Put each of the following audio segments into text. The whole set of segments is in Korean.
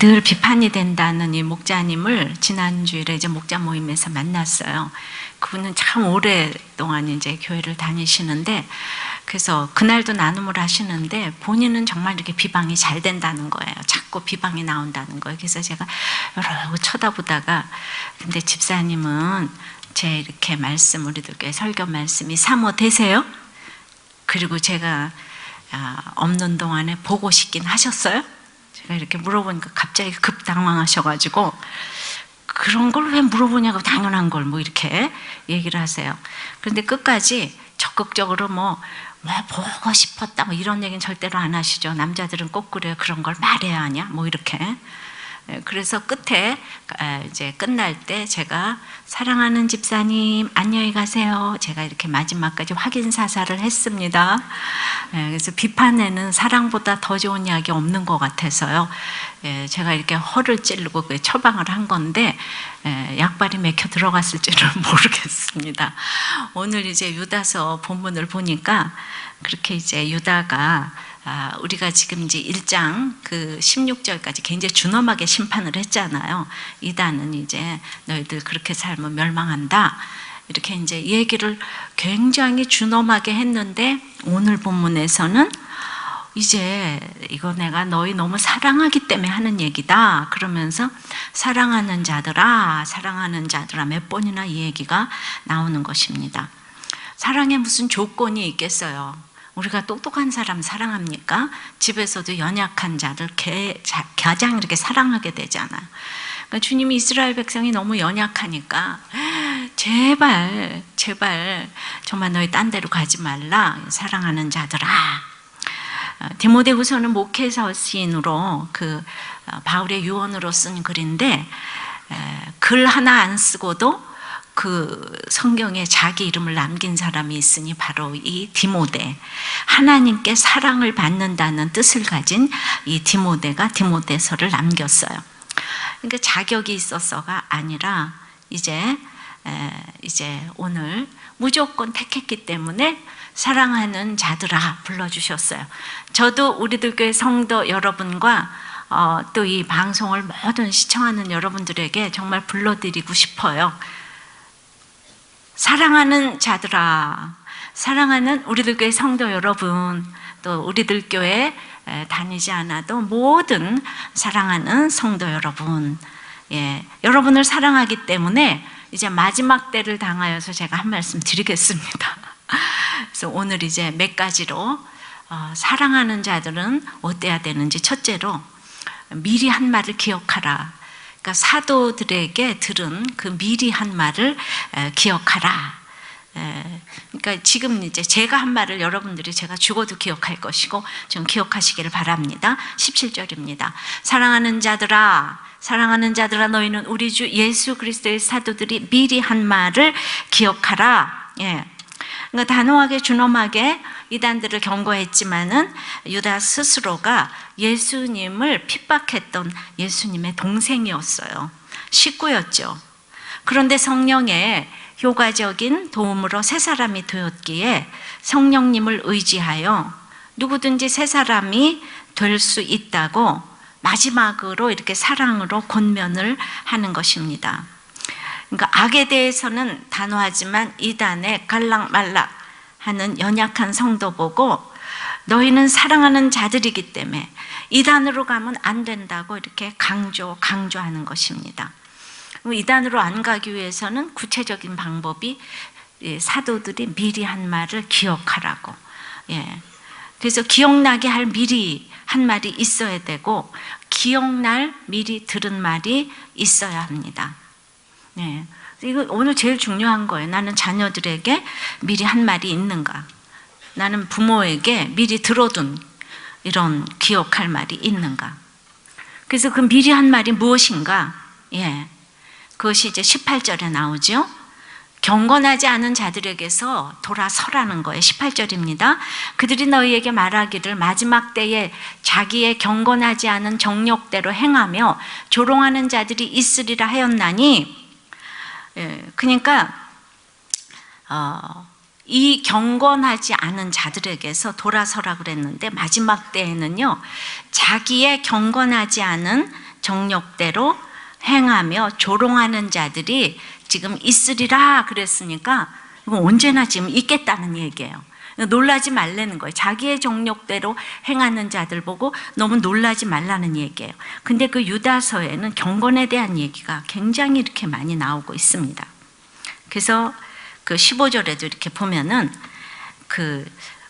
늘 비판이 된다는 이 목자님을 지난주일에 이제 목자 모임에서 만났어요. 그분은 참 오랫동안 이제 교회를 다니시는데, 그래서 그날도 나눔을 하시는데 본인은 정말 이렇게 비방이 잘 된다는 거예요. 자꾸 비방이 나온다는 거예요. 그래서 제가 여러 쳐다보다가, 근데 집사님은 제 이렇게 말씀, 우리들 교회 설교 말씀이 사모되세요? 그리고 제가 없는 동안에 보고 싶긴 하셨어요? 제가 이렇게 물어보니까 갑자기 급 당황하셔가지고, 그런 걸 왜 물어보냐고, 당연한 걸 뭐 이렇게 얘기를 하세요. 그런데 끝까지 적극적으로 뭐 보고 싶었다 뭐 이런 얘기는 절대로 안 하시죠. 남자들은 꼭 그래요. 그런 걸 말해야 하냐 뭐 이렇게. 그래서 끝에 이제 끝날 때 제가 사랑하는 집사님 안녕히 가세요, 제가 이렇게 마지막까지 확인 사살을 했습니다. 그래서 비판에는 사랑보다 더 좋은 약이 없는 것 같아서요, 제가 이렇게 허를 찌르고 처방을 한 건데 약발이 맥혀 들어갔을지는 모르겠습니다. 오늘 이제 유다서 본문을 보니까 그렇게 이제 유다가 우리가 지금 이제 1장 그 16절까지 굉장히 준엄하게 심판을 했잖아요. 이단은 이제 너희들 그렇게 살면 멸망한다, 이렇게 이제 얘기를 굉장히 준엄하게 했는데, 오늘 본문에서는 이제 이거 내가 너희 너무 사랑하기 때문에 하는 얘기다 그러면서 사랑하는 자들아, 사랑하는 자들아 몇 번이나 이 얘기가 나오는 것입니다. 사랑에 무슨 조건이 있겠어요? 우리가 똑똑한 사람 사랑합니까? 집에서도 연약한 자들 가장 이렇게 사랑하게 되잖아요. 그러니까 주님이 이스라엘 백성이 너무 연약하니까 제발 정말 너희 딴 데로 가지 말라, 사랑하는 자들아. 디모데후서는 목회서 시인으로 그 바울의 유언으로 쓴 글인데, 글 하나 안 쓰고도 그 성경에 자기 이름을 남긴 사람이 있으니 바로 이 디모데, 하나님께 사랑을 받는다는 뜻을 가진 이 디모데가 디모데서를 남겼어요. 그러니까 자격이 있어서가 아니라 이제 오늘 무조건 택했기 때문에 사랑하는 자들아 불러주셨어요. 저도 우리들 교회 성도 여러분과 또 이 방송을 모든 시청하는 여러분들에게 정말 불러드리고 싶어요. 사랑하는 자들아, 사랑하는 우리들 교회 성도 여러분, 또 우리들 교회 다니지 않아도 모든 사랑하는 성도 여러분, 여러분을 사랑하기 때문에 이제 마지막 때를 당하여서 제가 한 말씀 드리겠습니다. 그래서 오늘 이제 몇 가지로 사랑하는 자들은 어때야 되는지, 첫째로 미리 한 말을 기억하라. 그러니까 사도들에게 들은 그 미리 한 말을 기억하라. 그러니까 지금 이제 제가 한 말을 여러분들이 제가 죽어도 기억할 것이고 좀 기억하시기를 바랍니다. 17절입니다. 사랑하는 자들아, 사랑하는 자들아, 너희는 우리 주 예수 그리스도의 사도들이 미리 한 말을 기억하라. 그러니까 단호하게 준엄하게 이단들을 경고했지만은 유다 스스로가 예수님을 핍박했던 예수님의 동생이었어요. 식구였죠. 그런데 성령의 효과적인 도움으로 새 사람이 되었기에 성령님을 의지하여 누구든지 새 사람이 될 수 있다고 마지막으로 이렇게 사랑으로 권면을 하는 것입니다. 그러니까 악에 대해서는 단호하지만 이단에 갈락말락 하는 연약한 성도 보고 너희는 사랑하는 자들이기 때문에 이단으로 가면 안 된다고 이렇게 강조하는 것입니다. 이단으로 안 가기 위해서는 구체적인 방법이 사도들이 미리 한 말을 기억하라고. 그래서 기억나게 할 미리 한 말이 있어야 되고, 기억날 미리 들은 말이 있어야 합니다. 이거 오늘 제일 중요한 거예요. 나는 자녀들에게 미리 한 말이 있는가? 나는 부모에게 미리 들어둔 이런 기억할 말이 있는가? 그래서 그 미리 한 말이 무엇인가? 그것이 이제 18절에 나오죠. 경건하지 않은 자들에게서 돌아서라는 거예요. 18절입니다. 그들이 너희에게 말하기를 마지막 때에 자기의 경건하지 않은 정욕대로 행하며 조롱하는 자들이 있으리라 하였나니, 그러니까 이 경건하지 않은 자들에게서 돌아서라 그랬는데, 마지막 때에는요 자기의 경건하지 않은 정욕대로 행하며 조롱하는 자들이 지금 있으리라 그랬으니까 이건 언제나 지금 있겠다는 얘기예요. 놀라지 말라는 거예요. 자기의 정욕대로 행하는 자들 보고 너무 놀라지 말라는 얘기예요. 근데 그 유다서에는 경건에 대한 얘기가 굉장히 이렇게 많이 나오고 있습니다. 그래서 그 15절에도 이렇게 보면은 그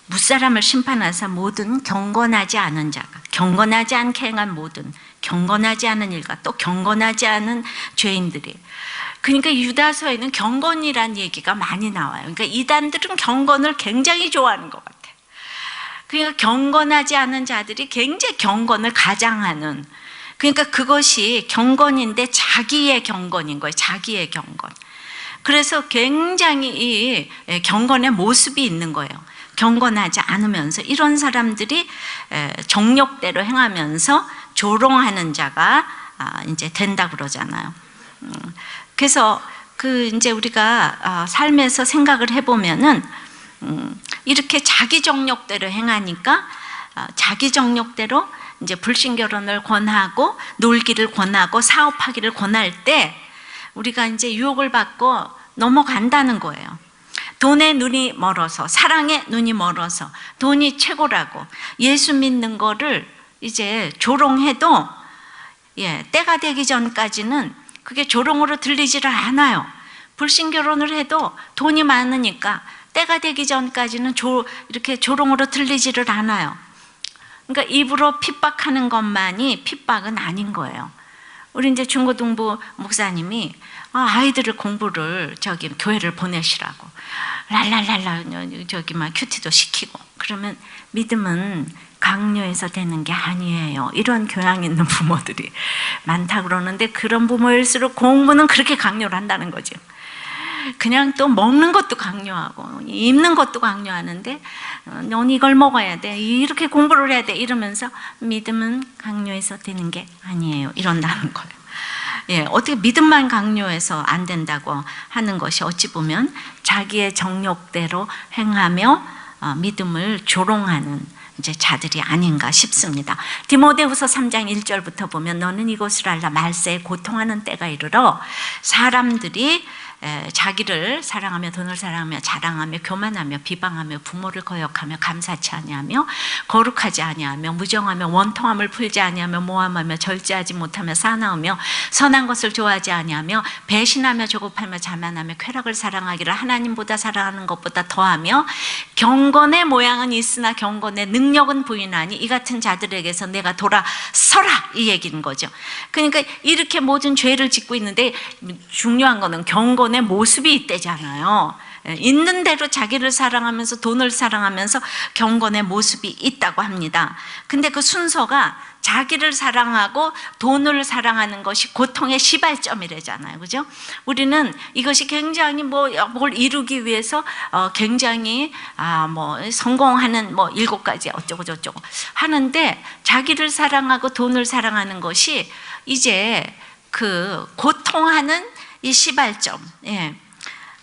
무사람을 심판하사 모든 경건하지 않은 자가, 경건하지 않게 행한 모든, 경건하지 않은 일과 또 경건하지 않은 죄인들이, 그러니까 유다서에는 경건이란 얘기가 많이 나와요. 그러니까 이단들은 경건을 굉장히 좋아하는 것 같아요. 그러니까 경건하지 않은 자들이 굉장히 경건을 가장하는, 그러니까 그것이 경건인데 자기의 경건인 거예요. 자기의 경건. 그래서 굉장히 이 경건의 모습이 있는 거예요. 경건하지 않으면서 이런 사람들이 정욕대로 행하면서 조롱하는 자가 이제 된다 그러잖아요. 그래서 그 이제 우리가 삶에서 생각을 해보면은 이렇게 자기 정욕대로 행하니까 자기 정욕대로 이제 불신 결혼을 권하고 놀기를 권하고 사업하기를 권할 때 우리가 이제 유혹을 받고 넘어간다는 거예요. 돈에 눈이 멀어서, 사랑에 눈이 멀어서, 돈이 최고라고 예수 믿는 거를 이제 조롱해도 때가 되기 전까지는 그게 조롱으로 들리지를 않아요. 불신 결혼을 해도 돈이 많으니까 때가 되기 전까지는 이렇게 조롱으로 들리지를 않아요. 그러니까 입으로 핍박하는 것만이 핍박은 아닌 거예요. 우리 이제 중고등부 목사님이 아이들을 공부를 교회를 보내시라고 랄랄랄라 막 큐티도 시키고, 그러면 믿음은 강요해서 되는 게 아니에요. 이런 교양 있는 부모들이 많다 그러는데, 그런 부모일수록 공부는 그렇게 강요를 한다는 거죠. 그냥 또 먹는 것도 강요하고 입는 것도 강요하는데 넌 이걸 먹어야 돼, 이렇게 공부를 해야 돼 이러면서 믿음은 강요해서 되는 게 아니에요 이런다는 거예요. 어떻게 믿음만 강요해서 안 된다고 하는 것이 어찌 보면 자기의 정욕대로 행하며 믿음을 조롱하는 이제 자들이 아닌가 싶습니다. 디모데후서 3장 1절부터 보면 너는 이것을 알라, 말세에 고통하는 때가 이르러 사람들이 자기를 사랑하며 돈을 사랑하며 자랑하며 교만하며 비방하며 부모를 거역하며 감사치 아니하며 거룩하지 아니하며 무정하며 원통함을 풀지 아니하며 모함하며 절제하지 못하며 사나우며 선한 것을 좋아하지 아니하며 배신하며 조급하며 자만하며 쾌락을 사랑하기를 하나님보다 사랑하는 것보다 더하며 경건의 모양은 있으나 경건의 능력은 부인하니 이 같은 자들에게서 내가 돌아서라, 이 얘기인 거죠. 그러니까 이렇게 모든 죄를 짓고 있는데 중요한 거는 경건의 모습이 있대잖아요. 있는 대로 자기를 사랑하면서 돈을 사랑하면서 경건의 모습이 있다고 합니다. 근데 그 순서가 자기를 사랑하고 돈을 사랑하는 것이 고통의 시발점이래잖아요. 그죠? 우리는 이것이 굉장히 뭘 이루기 위해서 굉장히 성공하는 7가지 어쩌고 저쩌고 하는데, 자기를 사랑하고 돈을 사랑하는 것이 이제 그 고통하는 이 시발점,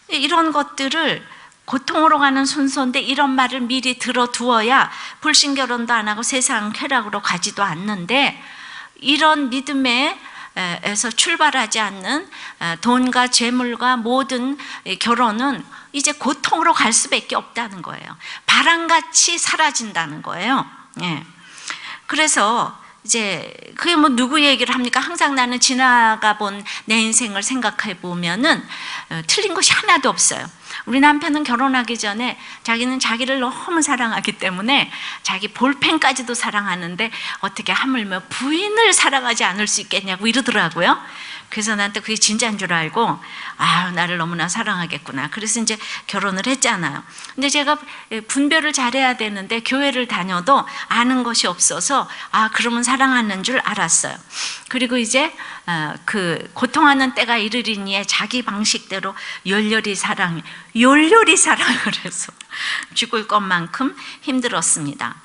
이런 것들을 고통으로 가는 순서인데 이런 말을 미리 들어두어야 불신 결혼도 안 하고 세상 쾌락으로 가지도 않는데, 이런 믿음에서 출발하지 않는 돈과 재물과 모든 결혼은 이제 고통으로 갈 수밖에 없다는 거예요. 바람같이 사라진다는 거예요. 그래서 이제 그게 누구 얘기를 합니까? 항상 나는 지나가 본 내 인생을 생각해 보면은 틀린 것이 하나도 없어요. 우리 남편은 결혼하기 전에 자기는 자기를 너무 사랑하기 때문에 자기 볼펜까지도 사랑하는데 어떻게 하물며 부인을 사랑하지 않을 수 있겠냐고 이러더라고요. 그래서 나한테 그게 진짜인 줄 알고 나를 너무나 사랑하겠구나. 그래서 이제 결혼을 했잖아요. 근데 제가 분별을 잘해야 되는데 교회를 다녀도 아는 것이 없어서 그러면 사랑하는 줄 알았어요. 그리고 이제 그 고통하는 때가 이르리니에 자기 방식대로 열렬히 사랑을 해서 죽을 것만큼 힘들었습니다.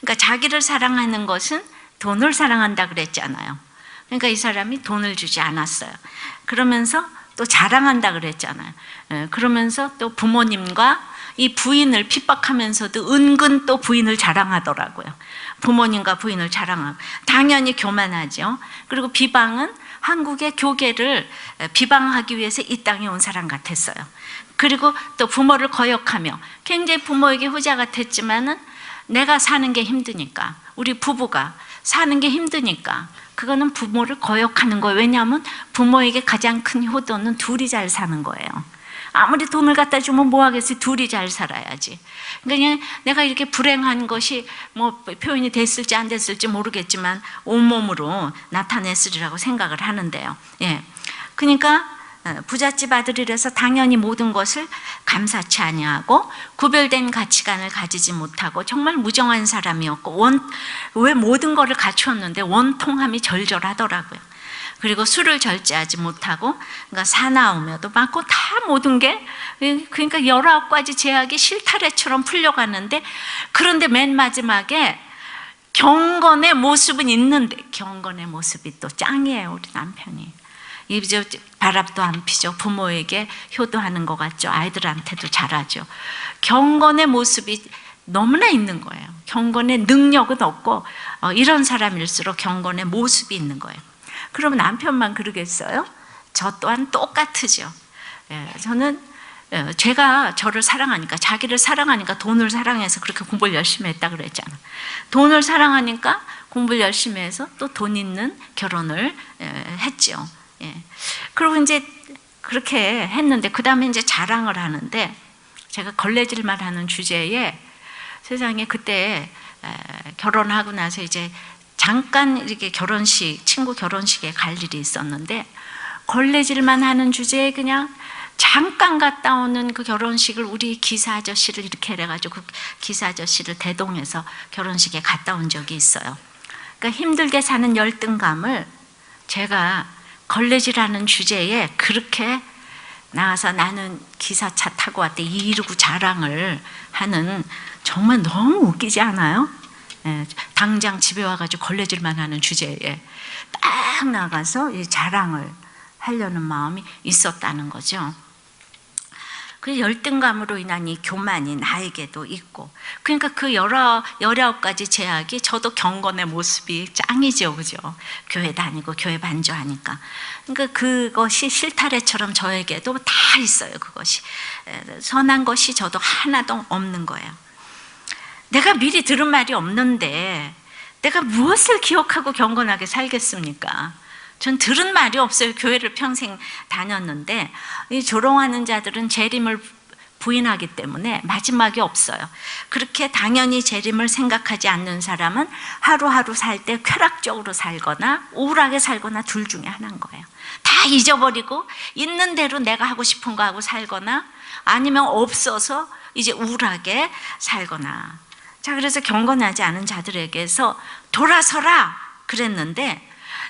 그러니까 자기를 사랑하는 것은 돈을 사랑한다 그랬잖아요. 그러니까 이 사람이 돈을 주지 않았어요. 그러면서 또 자랑한다 그랬잖아요. 그러면서 또 부모님과 이 부인을 핍박하면서도 은근 또 부인을 자랑하더라고요. 부모님과 부인을 자랑하고 당연히 교만하죠. 그리고 비방은 한국의 교계를 비방하기 위해서 이 땅에 온 사람 같았어요. 그리고 또 부모를 거역하며 굉장히 부모에게 후자 같았지만은 내가 사는 게 힘드니까, 우리 부부가 사는 게 힘드니까 그거는 부모를 거역하는 거예요. 왜냐하면 부모에게 가장 큰 효도는 둘이 잘 사는 거예요. 아무리 돈을 갖다 주면 뭐 하겠어요? 둘이 잘 살아야지. 그러니까 내가 이렇게 불행한 것이 뭐 표현이 됐을지 안 됐을지 모르겠지만 온몸으로 나타냈으리라고 생각을 하는데요. 예. 그러니까 부잣집 아들이라서 당연히 모든 것을 감사치 아니하고 구별된 가치관을 가지지 못하고 정말 무정한 사람이었고 왜 모든 것을 갖추었는데 원통함이 절절하더라고요. 그리고 술을 절제하지 못하고 그러니까 사나우며도 많고 다 모든 게 그러니까 19가지 제약이 실타래처럼 풀려가는데 그런데 맨 마지막에 경건의 모습은 있는데 경건의 모습이 또 짱이에요. 우리 남편이. 이제 바람도 안 피죠. 부모에게 효도하는 것 같죠. 아이들한테도 잘하죠. 경건의 모습이 너무나 있는 거예요. 경건의 능력은 없고 이런 사람일수록 경건의 모습이 있는 거예요. 그럼 남편만 그러겠어요? 저 또한 똑같으죠. 저는 제가 저를 사랑하니까, 자기를 사랑하니까 돈을 사랑해서 그렇게 공부를 열심히 했다 그랬잖아. 돈을 사랑하니까 공부를 열심히 해서 또 돈 있는 결혼을 했죠. 그리고 이제 그렇게 했는데 그 다음에 이제 자랑을 하는데 제가 걸레질만 하는 주제에 세상에 그때 결혼하고 나서 이제 잠깐 이렇게 결혼식, 친구 결혼식에 갈 일이 있었는데 걸레질만 하는 주제에 그냥 잠깐 갔다 오는 그 결혼식을 우리 기사 아저씨를 이렇게 해가지고 그 기사 아저씨를 대동해서 결혼식에 갔다 온 적이 있어요. 그러니까 힘들게 사는 열등감을 제가 걸레질하는 주제에 그렇게 나와서 나는 기사차 타고 왔대 이러고 자랑을 하는 정말 너무 웃기지 않아요? 당장 집에 와가지고 걸레질만 하는 주제에 딱 나가서 이 자랑을 하려는 마음이 있었다는 거죠. 그 열등감으로 인한 이 교만이 나에게도 있고, 그러니까 그 19가지 제약이 저도 경건의 모습이 짱이죠, 그죠? 교회 다니고 교회 반주하니까. 그러니까 그것이 실타래처럼 저에게도 다 있어요. 그것이 선한 것이 저도 하나도 없는 거예요. 내가 미리 들은 말이 없는데 내가 무엇을 기억하고 경건하게 살겠습니까? 전 들은 말이 없어요. 교회를 평생 다녔는데 이 조롱하는 자들은 재림을 부인하기 때문에 마지막이 없어요. 그렇게 당연히 재림을 생각하지 않는 사람은 하루하루 살 때 쾌락적으로 살거나 우울하게 살거나 둘 중에 하나인 거예요. 다 잊어버리고 있는 대로 내가 하고 싶은 거 하고 살거나 아니면 없어서 이제 우울하게 살거나. 자, 그래서 경건하지 않은 자들에게서 돌아서라 그랬는데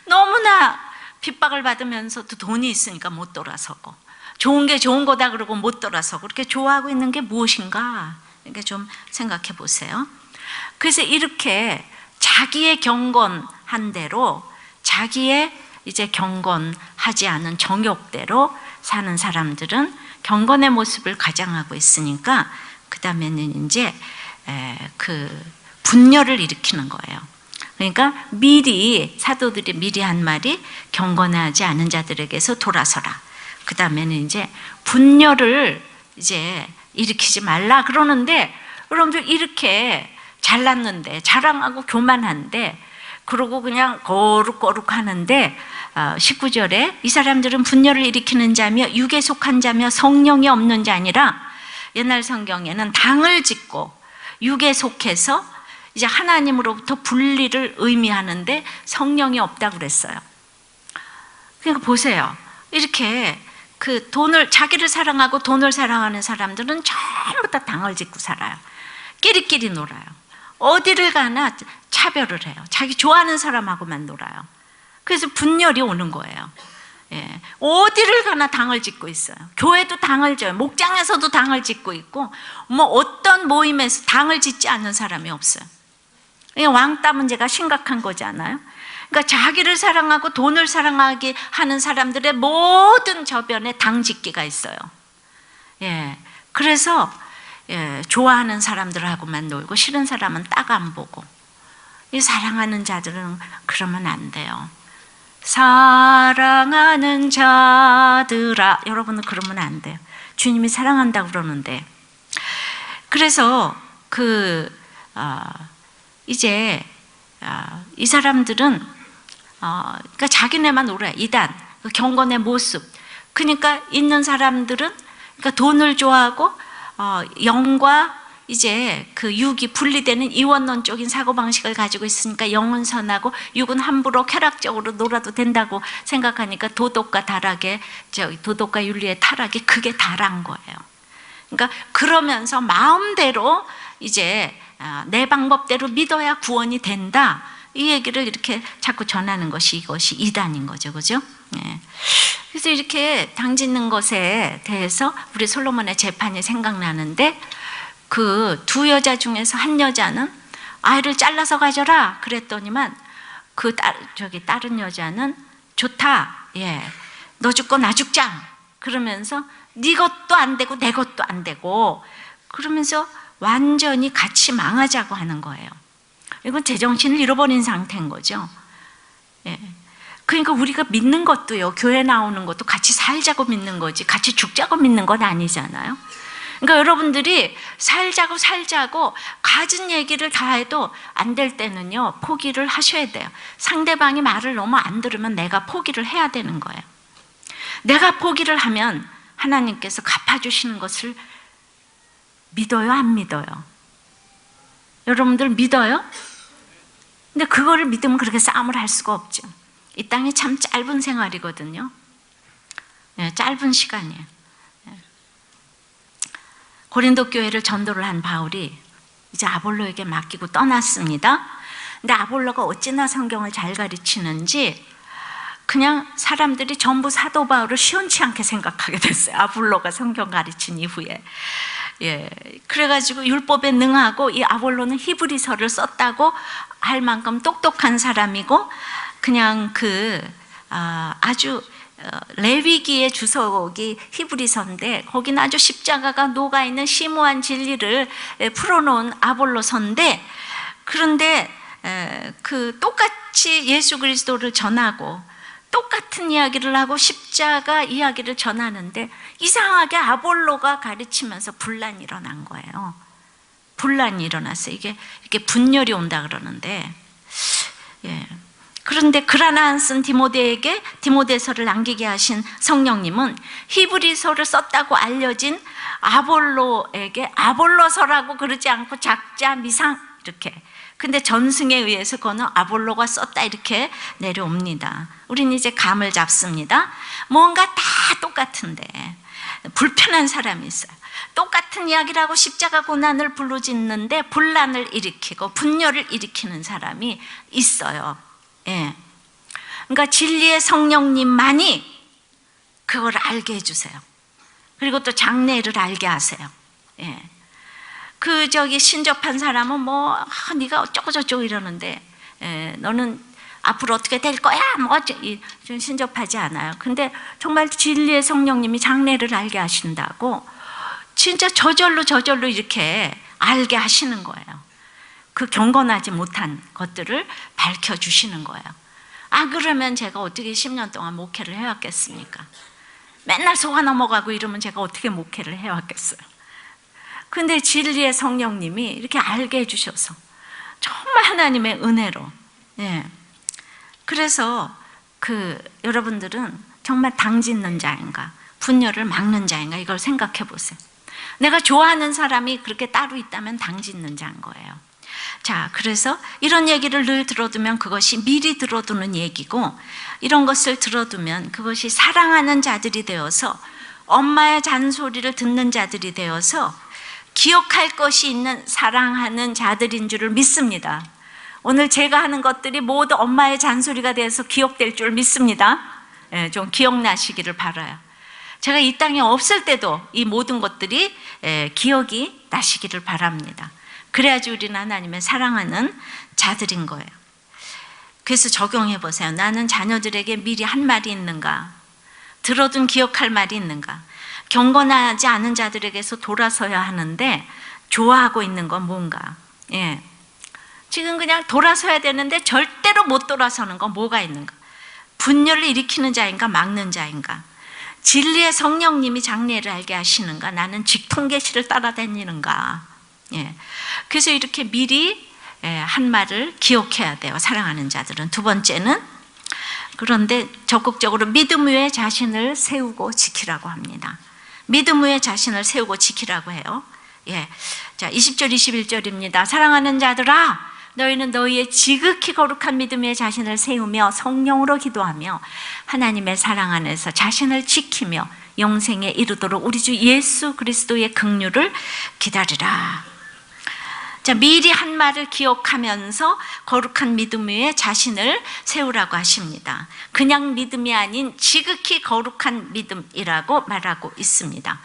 너무나 핍박을 받으면서도 돈이 있으니까 못 돌아서고 좋은 게 좋은 거다 그러고 못 돌아서고 그렇게 좋아하고 있는 게 무엇인가 이렇게 좀 생각해 보세요. 그래서 이렇게 자기의 경건한 대로 자기의 이제 경건하지 않은 정욕대로 사는 사람들은 경건의 모습을 가장하고 있으니까 그 다음에는 이제 그 분열을 일으키는 거예요. 그러니까 미리 사도들이 미리 한 말이 경건하지 않은 자들에게서 돌아서라. 그 다음에는 이제 분열을 이제 일으키지 말라 그러는데 여러분들 이렇게 잘났는데 자랑하고 교만한데 그러고 그냥 거룩거룩 하는데 19절에 이 사람들은 분열을 일으키는 자며 육에 속한 자며 성령이 없는 자니라. 옛날 성경에는 당을 짓고 육에 속해서 이제 하나님으로부터 분리를 의미하는데 성령이 없다고 그랬어요. 그러니까 보세요. 이렇게 그 돈을 자기를 사랑하고 돈을 사랑하는 사람들은 전부 다 당을 짓고 살아요. 끼리끼리 놀아요. 어디를 가나 차별을 해요. 자기 좋아하는 사람하고만 놀아요. 그래서 분열이 오는 거예요. 어디를 가나 당을 짓고 있어요. 교회도 당을 져요. 목장에서도 당을 짓고 있고 뭐 어떤 모임에서 당을 짓지 않는 사람이 없어요. 왕따 문제가 심각한 거잖아요. 그러니까 자기를 사랑하고 돈을 사랑하게 하는 사람들의 모든 저변에 당짓기가 있어요. 그래서 좋아하는 사람들하고만 놀고 싫은 사람은 딱 안 보고. 이 사랑하는 자들은 그러면 안 돼요. 사랑하는 자들아, 여러분은 그러면 안 돼요. 주님이 사랑한다고 그러는데. 그래서 이제 이 사람들은 그러니까 자기네만 오래 이단, 그 경건의 모습. 그러니까 있는 사람들은 그러니까 돈을 좋아하고 영과 이제 그 육이 분리되는 이원론적인 사고방식을 가지고 있으니까 영은 선하고 육은 함부로 쾌락적으로 놀아도 된다고 생각하니까 도덕과 윤리의 타락이 그게 다란 거예요. 그러니까 그러면서 마음대로 이제 내 방법대로 믿어야 구원이 된다, 이 얘기를 이렇게 자꾸 전하는 것이 이것이 이단인 거죠, 그죠? 그래서 이렇게 당짓는 것에 대해서 우리 솔로몬의 재판이 생각나는데, 그 두 여자 중에서 한 여자는 아이를 잘라서 가져라 그랬더니만 다른 여자는 좋다, 너 죽고 나 죽자 그러면서 네 것도 안 되고 내 것도 안 되고 그러면서 완전히 같이 망하자고 하는 거예요. 이건 제정신을 잃어버린 상태인 거죠. 그러니까 우리가 믿는 것도요, 교회 나오는 것도 같이 살자고 믿는 거지 같이 죽자고 믿는 건 아니잖아요. 그러니까 여러분들이 살자고 가진 얘기를 다 해도 안 될 때는요, 포기를 하셔야 돼요. 상대방이 말을 너무 안 들으면 내가 포기를 해야 되는 거예요. 내가 포기를 하면 하나님께서 갚아주시는 것을 믿어요, 안 믿어요? 여러분들 믿어요? 근데 그거를 믿으면 그렇게 싸움을 할 수가 없죠. 이 땅이 참 짧은 생활이거든요. 짧은 시간이에요. 고린도 교회를 전도를 한 바울이 이제 아볼로에게 맡기고 떠났습니다. 근데 아볼로가 어찌나 성경을 잘 가르치는지 그냥 사람들이 전부 사도 바울을 시원치 않게 생각하게 됐어요. 아볼로가 성경 가르친 이후에. 그래가지고 율법에 능하고 이 아볼로는 히브리서를 썼다고 할 만큼 똑똑한 사람이고, 그냥 아주 레위기의 주석이 히브리서인데 거기는 아주 십자가가 녹아있는 심오한 진리를 풀어놓은 아볼로서인데, 그런데 똑같이 예수 그리스도를 전하고 똑같은 이야기를 하고 십자가 이야기를 전하는데 이상하게 아볼로가 가르치면서 분란이 일어난 거예요. 분란이 일어났어요. 이게 분열이 온다 그러는데, 그런데 그라나 쓴 디모데에게 디모데서를 남기게 하신 성령님은 히브리서를 썼다고 알려진 아볼로에게 아볼로서라고 그러지 않고 작자 미상 이렇게, 근데 전승에 의해서 그거는 아볼로가 썼다 이렇게 내려옵니다. 우리는 이제 감을 잡습니다. 뭔가 다 똑같은데 불편한 사람이 있어요. 똑같은 이야기를 하고 십자가 고난을 부르짖는데 분란을 일으키고 분열을 일으키는 사람이 있어요. 그러니까 진리의 성령님만이 그걸 알게 해주세요. 그리고 또 장래를 알게 하세요. 신접한 사람은 네가 어쩌고 저쩌고 이러는데, 너는 앞으로 어떻게 될 거야? 신접하지 않아요. 근데 정말 진리의 성령님이 장래를 알게 하신다고 진짜 저절로 이렇게 알게 하시는 거예요. 그 경건하지 못한 것들을 밝혀주시는 거예요. 그러면 제가 어떻게 10년 동안 목회를 해왔겠습니까? 맨날 속아 넘어가고 이러면 제가 어떻게 목회를 해왔겠어요? 근데 진리의 성령님이 이렇게 알게 해주셔서 정말 하나님의 은혜로. 그래서 여러분들은 정말 당짓는 자인가 분열을 막는 자인가 이걸 생각해 보세요. 내가 좋아하는 사람이 그렇게 따로 있다면 당짓는 자인 거예요. 자, 그래서 이런 얘기를 늘 들어두면 그것이 미리 들어두는 얘기고, 이런 것을 들어두면 그것이 사랑하는 자들이 되어서 엄마의 잔소리를 듣는 자들이 되어서 기억할 것이 있는 사랑하는 자들인 줄을 믿습니다. 오늘 제가 하는 것들이 모두 엄마의 잔소리가 돼서 기억될 줄 믿습니다. 좀 기억나시기를 바라요. 제가 이 땅에 없을 때도 이 모든 것들이 기억이 나시기를 바랍니다. 그래야지 우리는 하나님의 사랑하는 자들인 거예요. 그래서 적용해 보세요. 나는 자녀들에게 미리 한 말이 있는가? 들어둔 기억할 말이 있는가? 경건하지 않은 자들에게서 돌아서야 하는데 좋아하고 있는 건 뭔가? 예. 지금 그냥 돌아서야 되는데 절대로 못 돌아서는 건 뭐가 있는가? 분열을 일으키는 자인가 막는 자인가? 진리의 성령님이 장래를 알게 하시는가? 나는 직통계시를 따라다니는가? 예. 그래서 이렇게 미리 한 말을 기억해야 돼요. 사랑하는 자들은. 두 번째는 그런데 적극적으로 믿음 위에 자신을 세우고 지키라고 합니다. 믿음 위에 자신을 세우고 지키라고 해요. 예. 자, 20절 21절입니다. 사랑하는 자들아, 너희는 너희의 지극히 거룩한 믿음 위에 자신을 세우며 성령으로 기도하며 하나님의 사랑 안에서 자신을 지키며 영생에 이르도록 우리 주 예수 그리스도의 긍휼을 기다리라. 자, 미리 한 말을 기억하면서 거룩한 믿음 위에 자신을 세우라고 하십니다. 그냥 믿음이 아닌 지극히 거룩한 믿음이라고 말하고 있습니다.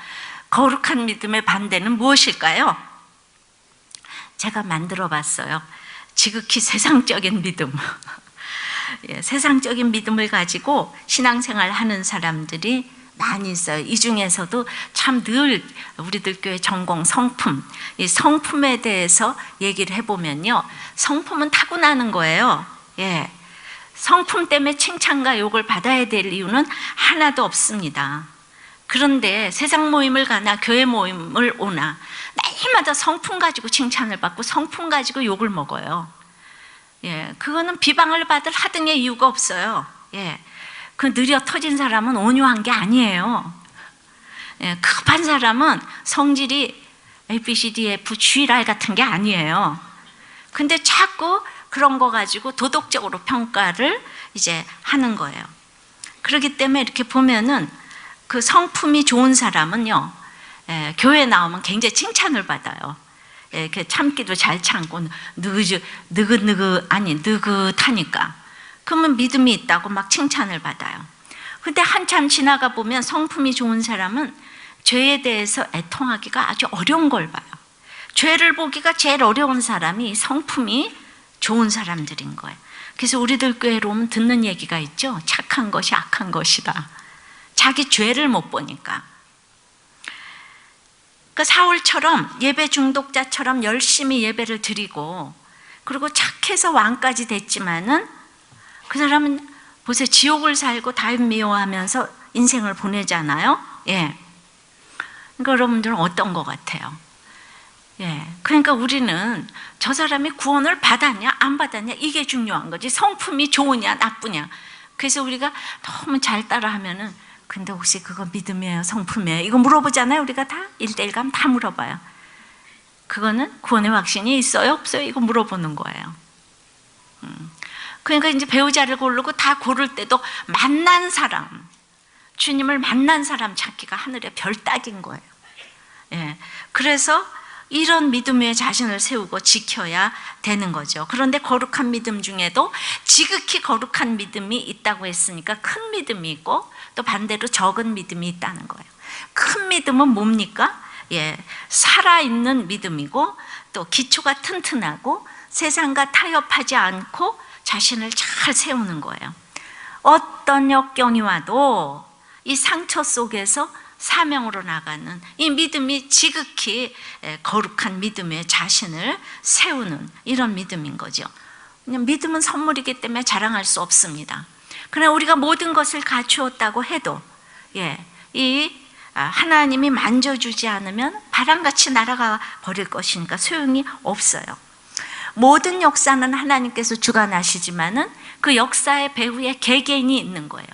거룩한 믿음의 반대는 무엇일까요? 제가 만들어 봤어요. 지극히 세상적인 믿음. 예, 세상적인 믿음을 가지고 신앙생활 하는 사람들이 많이 있어요. 이 중에서도 참 늘 우리들 교회 전공 성품, 이 성품에 대해서 얘기를 해보면요, 성품은 타고나는 거예요. 예, 성품 때문에 칭찬과 욕을 받아야 될 이유는 하나도 없습니다. 그런데 세상 모임을 가나 교회 모임을 오나 날마다 성품 가지고 칭찬을 받고 성품 가지고 욕을 먹어요. 예, 그거는 비방을 받을 하등의 이유가 없어요. 예, 그 느려 터진 사람은 온유한 게 아니에요. 예, 급한 사람은 성질이 ABCDF GR 같은 게 아니에요. 근데 자꾸 그런 거 가지고 도덕적으로 평가를 이제 하는 거예요. 그렇기 때문에 이렇게 보면은 그 성품이 좋은 사람은요, 교회 나오면 굉장히 칭찬을 받아요. 그 참기도 잘 참고 느긋하니까. 그러면 믿음이 있다고 막 칭찬을 받아요. 근데 한참 지나가 보면 성품이 좋은 사람은 죄에 대해서 애통하기가 아주 어려운 걸 봐요. 죄를 보기가 제일 어려운 사람이 성품이 좋은 사람들인 거예요. 그래서 우리들 교회로 오면 듣는 얘기가 있죠. 착한 것이 악한 것이다. 자기 죄를 못 보니까. 그 사울처럼 예배 중독자처럼 열심히 예배를 드리고 그리고 착해서 왕까지 됐지만은 그 사람은 보세요. 지옥을 살고 다윗 미워하면서 인생을 보내잖아요. 예. 그러니까 여러분들은 어떤 것 같아요? 예. 그러니까 우리는 저 사람이 구원을 받았냐 안 받았냐 이게 중요한 거지. 성품이 좋으냐 나쁘냐. 그래서 우리가 너무 잘 따라하면은 근데 혹시 그거 믿음이에요? 성품이에요? 이거 물어보잖아요. 우리가 다 1대1 가면 다 물어봐요. 그거는 구원의 확신이 있어요? 없어요? 이거 물어보는 거예요. 그러니까 이제 배우자를 고르고 다 고를 때도 만난 사람, 주님을 만난 사람 찾기가 하늘의 별 따기인 거예요. 예. 그래서 이런 믿음 위에 자신을 세우고 지켜야 되는 거죠. 그런데 거룩한 믿음 중에도 지극히 거룩한 믿음이 있다고 했으니까 큰 믿음이 있고 또 반대로 적은 믿음이 있다는 거예요. 큰 믿음은 뭡니까? 예, 살아있는 믿음이고 또 기초가 튼튼하고 세상과 타협하지 않고 자신을 잘 세우는 거예요. 어떤 역경이 와도 이 상처 속에서 사명으로 나가는 이 믿음이 지극히 거룩한 믿음에 자신을 세우는 이런 믿음인 거죠. 그냥 믿음은 선물이기 때문에 자랑할 수 없습니다. 그러나 우리가 모든 것을 갖추었다고 해도 이 하나님이 만져주지 않으면 바람같이 날아가 버릴 것이니까 소용이 없어요. 모든 역사는 하나님께서 주관하시지만은 그 역사의 배후에 개개인이 있는 거예요.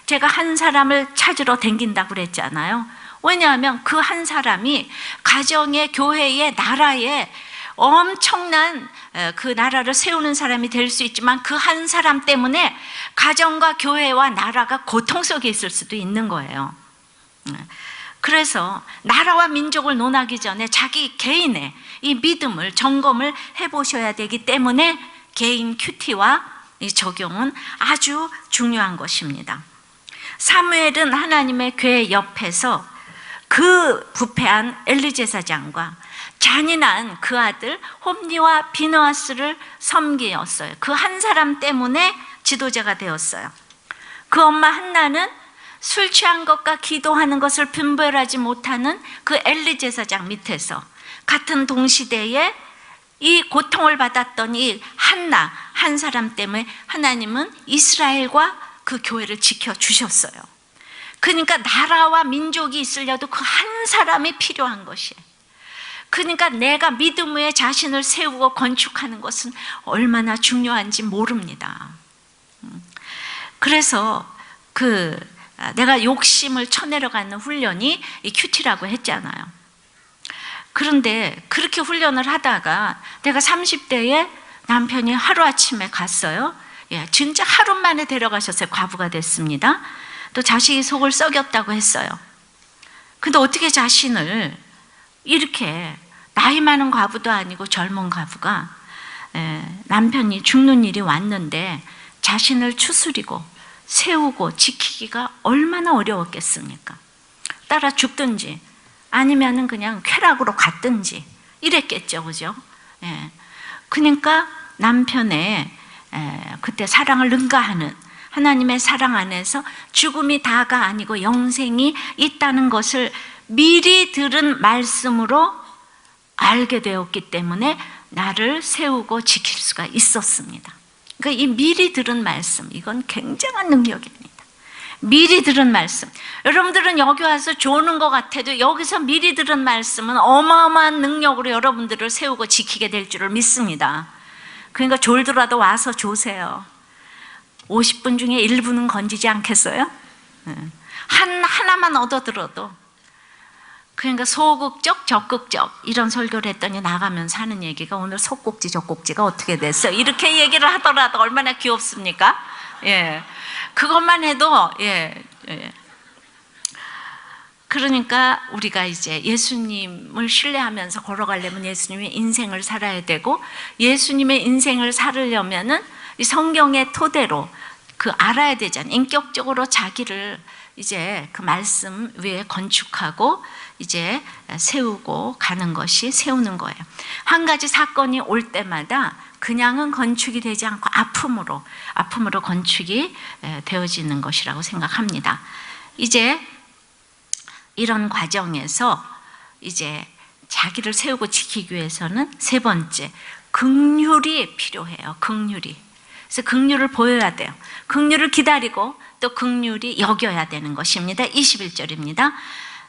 제가 한 사람을 찾으러 댕긴다고 그랬잖아요. 왜냐하면 그 한 사람이 가정에, 교회에, 나라에 엄청난 그 나라를 세우는 사람이 될 수 있지만 그 한 사람 때문에 가정과 교회와 나라가 고통 속에 있을 수도 있는 거예요. 그래서 나라와 민족을 논하기 전에 자기 개인의 이 믿음을 점검을 해보셔야 되기 때문에 개인 큐티와 이 적용은 아주 중요한 것입니다. 사무엘은 하나님의 궤 옆에서 그 부패한 엘리 제사장과 잔인한 그 아들 홈니와 비느하스를 섬기었어요. 그 한 사람 때문에 지도자가 되었어요. 그 엄마 한나는 술 취한 것과 기도하는 것을 분별하지 못하는 그 엘리 제사장 밑에서 같은 동시대에 이 고통을 받았던 이 한나 한 사람 때문에 하나님은 이스라엘과 그 교회를 지켜주셨어요. 그러니까 나라와 민족이 있으려도 그 한 사람이 필요한 것이에요. 그러니까 내가 믿음 위에 자신을 세우고 건축하는 것은 얼마나 중요한지 모릅니다. 그래서 내가 욕심을 쳐내려가는 훈련이 이 큐티라고 했잖아요. 그런데 그렇게 훈련을 하다가 내가 30대에 남편이 하루아침에 갔어요. 진짜 하루 만에 데려가셨어요. 과부가 됐습니다. 또 자식이 속을 썩였다고 했어요. 근데 어떻게 자신을 이렇게 나이 많은 과부도 아니고 젊은 과부가 남편이 죽는 일이 왔는데 자신을 추스리고 세우고 지키기가 얼마나 어려웠겠습니까? 따라 죽든지 아니면은 그냥 쾌락으로 갔든지 이랬겠죠, 그죠? 그러니까 남편의 그때 사랑을 능가하는 하나님의 사랑 안에서 죽음이 다가 아니고 영생이 있다는 것을 미리 들은 말씀으로 알게 되었기 때문에 나를 세우고 지킬 수가 있었습니다. 그러니까 이 미리 들은 말씀, 이건 굉장한 능력입니다. 미리 들은 말씀. 여러분들은 여기 와서 조는 것 같아도 여기서 미리 들은 말씀은 어마어마한 능력으로 여러분들을 세우고 지키게 될 줄을 믿습니다. 그러니까 졸더라도 와서 조세요. 50분 중에 1분은 건지지 않겠어요? 하나만 얻어들어도. 그러니까 소극적, 적극적 이런 설교를 했더니 나가면서 하는 얘기가 오늘 속꼭지, 적꼭지가 어떻게 됐어? 이렇게 얘기를 하더라도 얼마나 귀엽습니까? 그것만 해도 그러니까 우리가 이제 예수님을 신뢰하면서 걸어가려면 예수님의 인생을 살아야 되고, 예수님의 인생을 살으려면은 이 성경의 토대로 알아야 되잖아요. 인격적으로 자기를 이제 그 말씀 위에 건축하고 이제 세우고 가는 것이 세우는 거예요. 한 가지 사건이 올 때마다 그냥은 건축이 되지 않고 아픔으로 건축이 되어지는 것이라고 생각합니다. 이제 이런 과정에서 이제 자기를 세우고 지키기 위해서는 세 번째, 긍휼이 필요해요. 긍휼이. 그래서 긍휼을 보여야 돼요. 긍휼을 기다리고 또 긍휼이 여겨야 되는 것입니다. 21절입니다.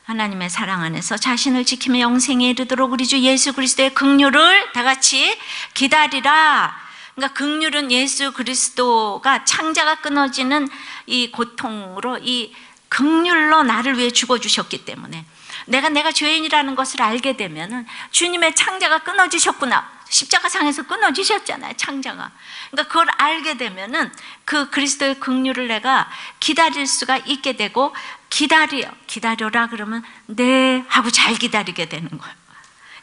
하나님의 사랑 안에서 자신을 지키며 영생에 이르도록 우리 주 예수 그리스도의 긍휼을 다 같이 기다리라. 그러니까 긍휼은 예수 그리스도가 창자가 끊어지는 이 고통으로 이 긍휼로 나를 위해 죽어주셨기 때문에 내가 죄인이라는 것을 알게 되면은 주님의 창자가 끊어지셨구나. 십자가상에서 끊어지셨잖아요, 창자가. 그러니까 그걸 알게 되면은 그 그리스도의 긍휼을 내가 기다릴 수가 있게 되고, 기다려라 그러면 네 하고 잘 기다리게 되는 거예요.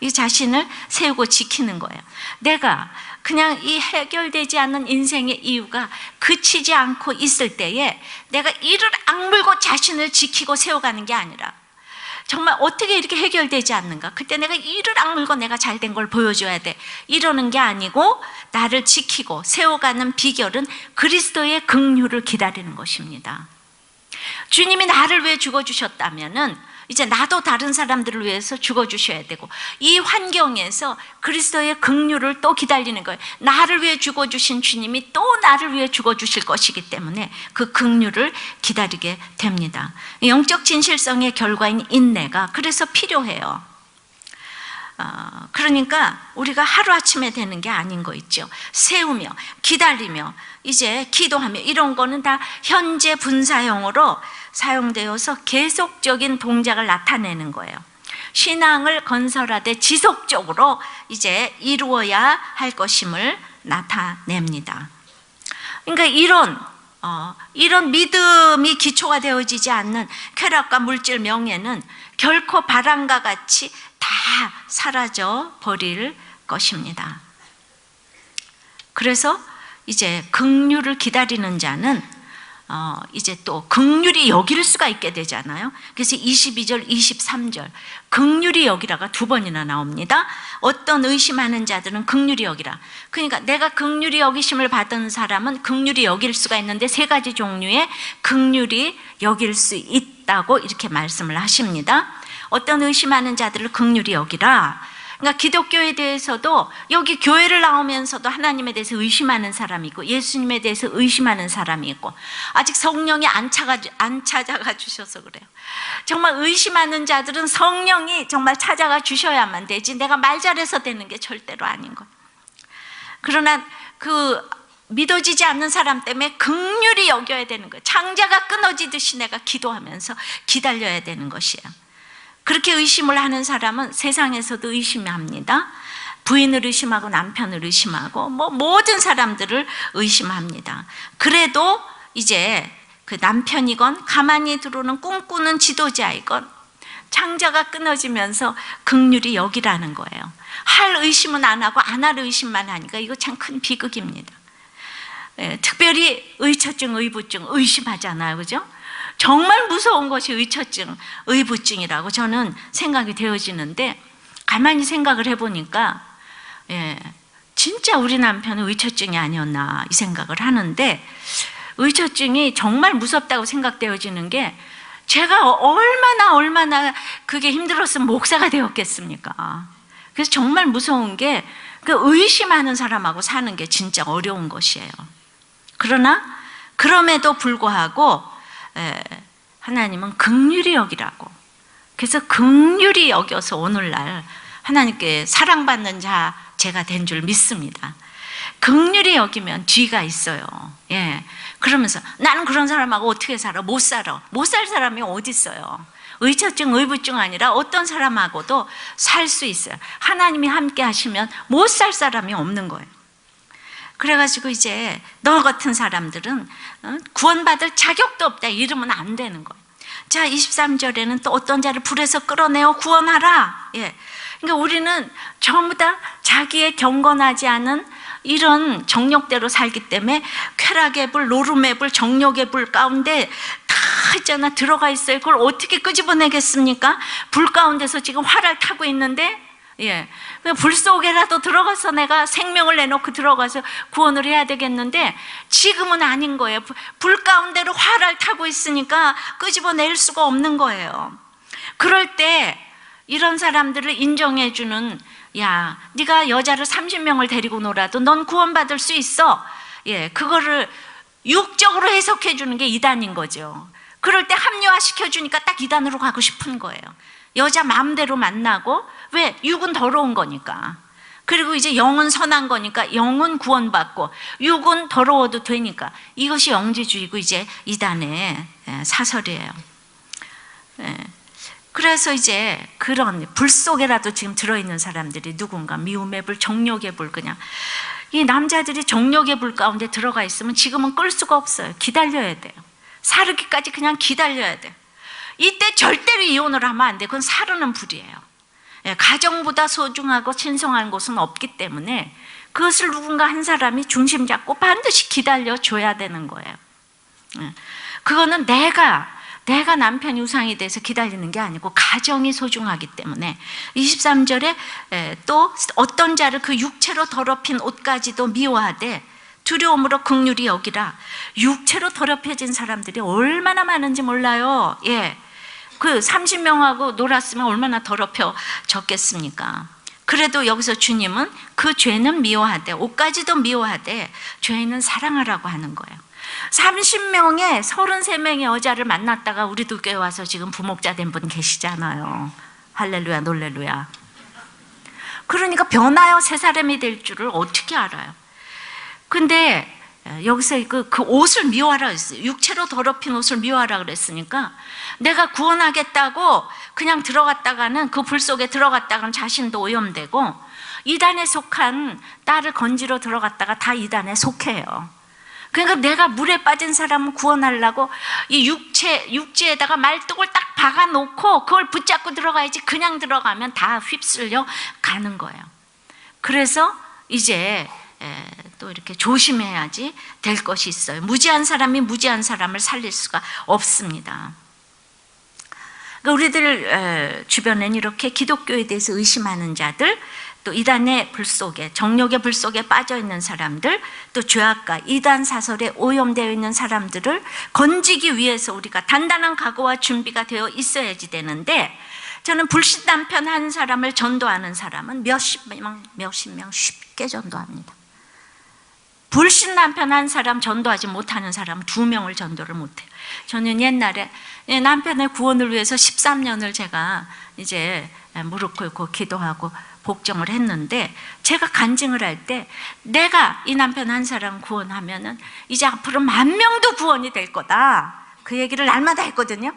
이 자신을 세우고 지키는 거예요. 내가 그냥 이 해결되지 않는 인생의 이유가 그치지 않고 있을 때에 내가 이를 악물고 자신을 지키고 세워가는 게 아니라, 정말 어떻게 이렇게 해결되지 않는가? 그때 내가 이를 악물고 내가 잘된 걸 보여줘야 돼. 이러는 게 아니고 나를 지키고 세워가는 비결은 그리스도의 긍휼을 기다리는 것입니다. 주님이 나를 위해 죽어주셨다면은 이제 나도 다른 사람들을 위해서 죽어주셔야 되고, 이 환경에서 그리스도의 긍휼을 또 기다리는 거예요. 나를 위해 죽어주신 주님이 또 나를 위해 죽어주실 것이기 때문에 그 긍휼을 기다리게 됩니다. 영적 진실성의 결과인 인내가 그래서 필요해요. 그러니까 우리가 하루아침에 되는 게 아닌 거 있죠. 세우며 기다리며 이제 기도하며 이런 거는 다 현재 분사형으로 사용되어서 계속적인 동작을 나타내는 거예요. 신앙을 건설하되 지속적으로 이제 이루어야 할 것임을 나타냅니다. 그러니까 이런 믿음이 기초가 되어지지 않는 쾌락과 물질 명예는 결코 바람과 같이 다 사라져 버릴 것입니다. 그래서 이제 긍휼을 기다리는 자는 이제 또 긍휼히 여길 수가 있게 되잖아요. 그래서 22절, 23절 긍휼히 여기라가 2번이나 나옵니다. 어떤 의심하는 자들은 긍휼히 여기라. 그러니까 내가 긍휼히 여기심을 받은 사람은 긍휼히 여길 수가 있는데 3가지 종류의 긍휼히 여길 수 있다고 이렇게 말씀을 하십니다. 어떤 의심하는 자들을 긍휼히 여기라. 그러니까 기독교에 대해서도 여기 교회를 나오면서도 하나님에 대해서 의심하는 사람이 있고 예수님에 대해서 의심하는 사람이 있고 아직 성령이 안 찾아가 주셔서 그래요. 정말 의심하는 자들은 성령이 정말 찾아가 주셔야만 되지 내가 말 잘해서 되는 게 절대로 아닌 거예요. 그러나 그 믿어지지 않는 사람 때문에 긍휼히 여겨야 되는 거예요. 창자가 끊어지듯이 내가 기도하면서 기다려야 되는 것이에요. 그렇게 의심을 하는 사람은 세상에서도 의심합니다. 부인을 의심하고 남편을 의심하고 모든 사람들을 의심합니다. 그래도 이제 그 남편이건 가만히 들어오는 꿈꾸는 지도자이건 창자가 끊어지면서 긍휼히 여기라는 거예요. 할 의심은 안 하고 안 할 의심만 하니까 이거 참 큰 비극입니다. 특별히 의처증, 의부증 의심하잖아요. 그죠? 정말 무서운 것이 의처증, 의부증이라고 저는 생각이 되어지는데 가만히 생각을 해보니까 진짜 우리 남편은 의처증이 아니었나 이 생각을 하는데 의처증이 정말 무섭다고 생각되어지는 게 제가 얼마나 그게 힘들었으면 목사가 되었겠습니까? 그래서 정말 무서운 게 그 의심하는 사람하고 사는 게 진짜 어려운 것이에요. 그러나 그럼에도 불구하고 하나님은 긍휼히 여기라고. 그래서 긍휼히 여겨서 오늘날 하나님께 사랑받는 제가 된 줄 믿습니다. 긍휼히 여기면 뒤가 있어요. 그러면서 나는 그런 사람하고 어떻게 살아? 못 살아. 못 살 사람이 어디 있어요? 의처증, 의부증 아니라 어떤 사람하고도 살 수 있어요. 하나님이 함께 하시면 못 살 사람이 없는 거예요. 그래가지고 이제 너 같은 사람들은 구원받을 자격도 없다 이러면 안 되는 거예요. 자, 23절에는 또 어떤 자를 불에서 끌어내어 구원하라. 그러니까 우리는 전부 다 자기의 경건하지 않은 이런 정욕대로 살기 때문에 쾌락의 불, 노름의 불, 정욕의 불 가운데 다 있잖아 들어가 있어요. 그걸 어떻게 끄집어내겠습니까? 불 가운데서 지금 활을 타고 있는데 불 속에라도 들어가서 내가 생명을 내놓고 들어가서 구원을 해야 되겠는데 지금은 아닌 거예요. 불 가운데로 활을 타고 있으니까 끄집어낼 수가 없는 거예요. 그럴 때 이런 사람들을 인정해주는 야, 네가 여자를 30명을 데리고 놀아도 넌 구원받을 수 있어. 그거를 육적으로 해석해 주는 게 이단인 거죠. 그럴 때 합리화시켜 주니까 딱 이단으로 가고 싶은 거예요. 여자 마음대로 만나고 왜? 육은 더러운 거니까. 그리고 이제 영은 선한 거니까 영은 구원받고 육은 더러워도 되니까 이것이 영지주의고 이제 이단의 사설이에요. 그래서 이제 그런 불 속에라도 지금 들어있는 사람들이 누군가 미움의 불, 정욕의 불 그냥 이 남자들이 정욕의 불 가운데 들어가 있으면 지금은 끌 수가 없어요. 기다려야 돼요. 사르기까지 그냥 기다려야 돼요. 이때 절대로 이혼을 하면 안 돼요. 그건 사르는 불이에요. 가정보다 소중하고 신성한 곳은 없기 때문에 그것을 누군가 한 사람이 중심 잡고 반드시 기다려줘야 되는 거예요. 그거는 내가 남편이 우상이 돼서 기다리는 게 아니고 가정이 소중하기 때문에 23절에 또 어떤 자를 그 육체로 더럽힌 옷까지도 미워하되 두려움으로 긍휼히 여기라. 육체로 더럽혀진 사람들이 얼마나 많은지 몰라요. 그 30명하고 놀았으면 얼마나 더럽혀졌겠습니까? 그래도 여기서 주님은 그 죄는 미워하되 옷까지도 미워하되 죄는 사랑하라고 하는 거예요. 30명에 33명의 여자를 만났다가 우리도 교회 와서 지금 부목자 된 분 계시잖아요. 할렐루야 놀렐루야. 그러니까 변하여 새 사람이 될 줄을 어떻게 알아요? 근데 여기서 그 옷을 미워하라 그랬어요. 육체로 더럽힌 옷을 미워하라 그랬으니까 내가 구원하겠다고 그냥 들어갔다가는 그 불 속에 들어갔다가는 자신도 오염되고 이단에 속한 딸을 건지러 들어갔다가 다 이단에 속해요. 그러니까 내가 물에 빠진 사람을 구원하려고 이 육지에다가 말뚝을 딱 박아놓고 그걸 붙잡고 들어가야지 그냥 들어가면 다 휩쓸려 가는 거예요. 그래서 이제 또 이렇게 조심해야지 될 것이 있어요. 무지한 사람이 무지한 사람을 살릴 수가 없습니다. 그러니까 우리들 주변엔 이렇게 기독교에 대해서 의심하는 자들, 또 이단의 불 속에, 정욕의 불 속에 빠져 있는 사람들, 또 죄악과 이단 사설에 오염되어 있는 사람들을 건지기 위해서 우리가 단단한 각오와 준비가 되어 있어야지 되는데, 저는 불신 남편 한 사람을 전도하는 사람은 몇십 명 쉽게 전도합니다. 불신 남편 한 사람 전도하지 못하는 사람은 2명을 전도를 못해요. 저는 옛날에 남편의 구원을 위해서 13년을 제가 이제 무릎 꿇고 기도하고 복종을 했는데, 제가 간증을 할 때 내가 이 남편 한 사람 구원하면은 이제 앞으로 10,000명도 구원이 될 거다, 그 얘기를 날마다 했거든요.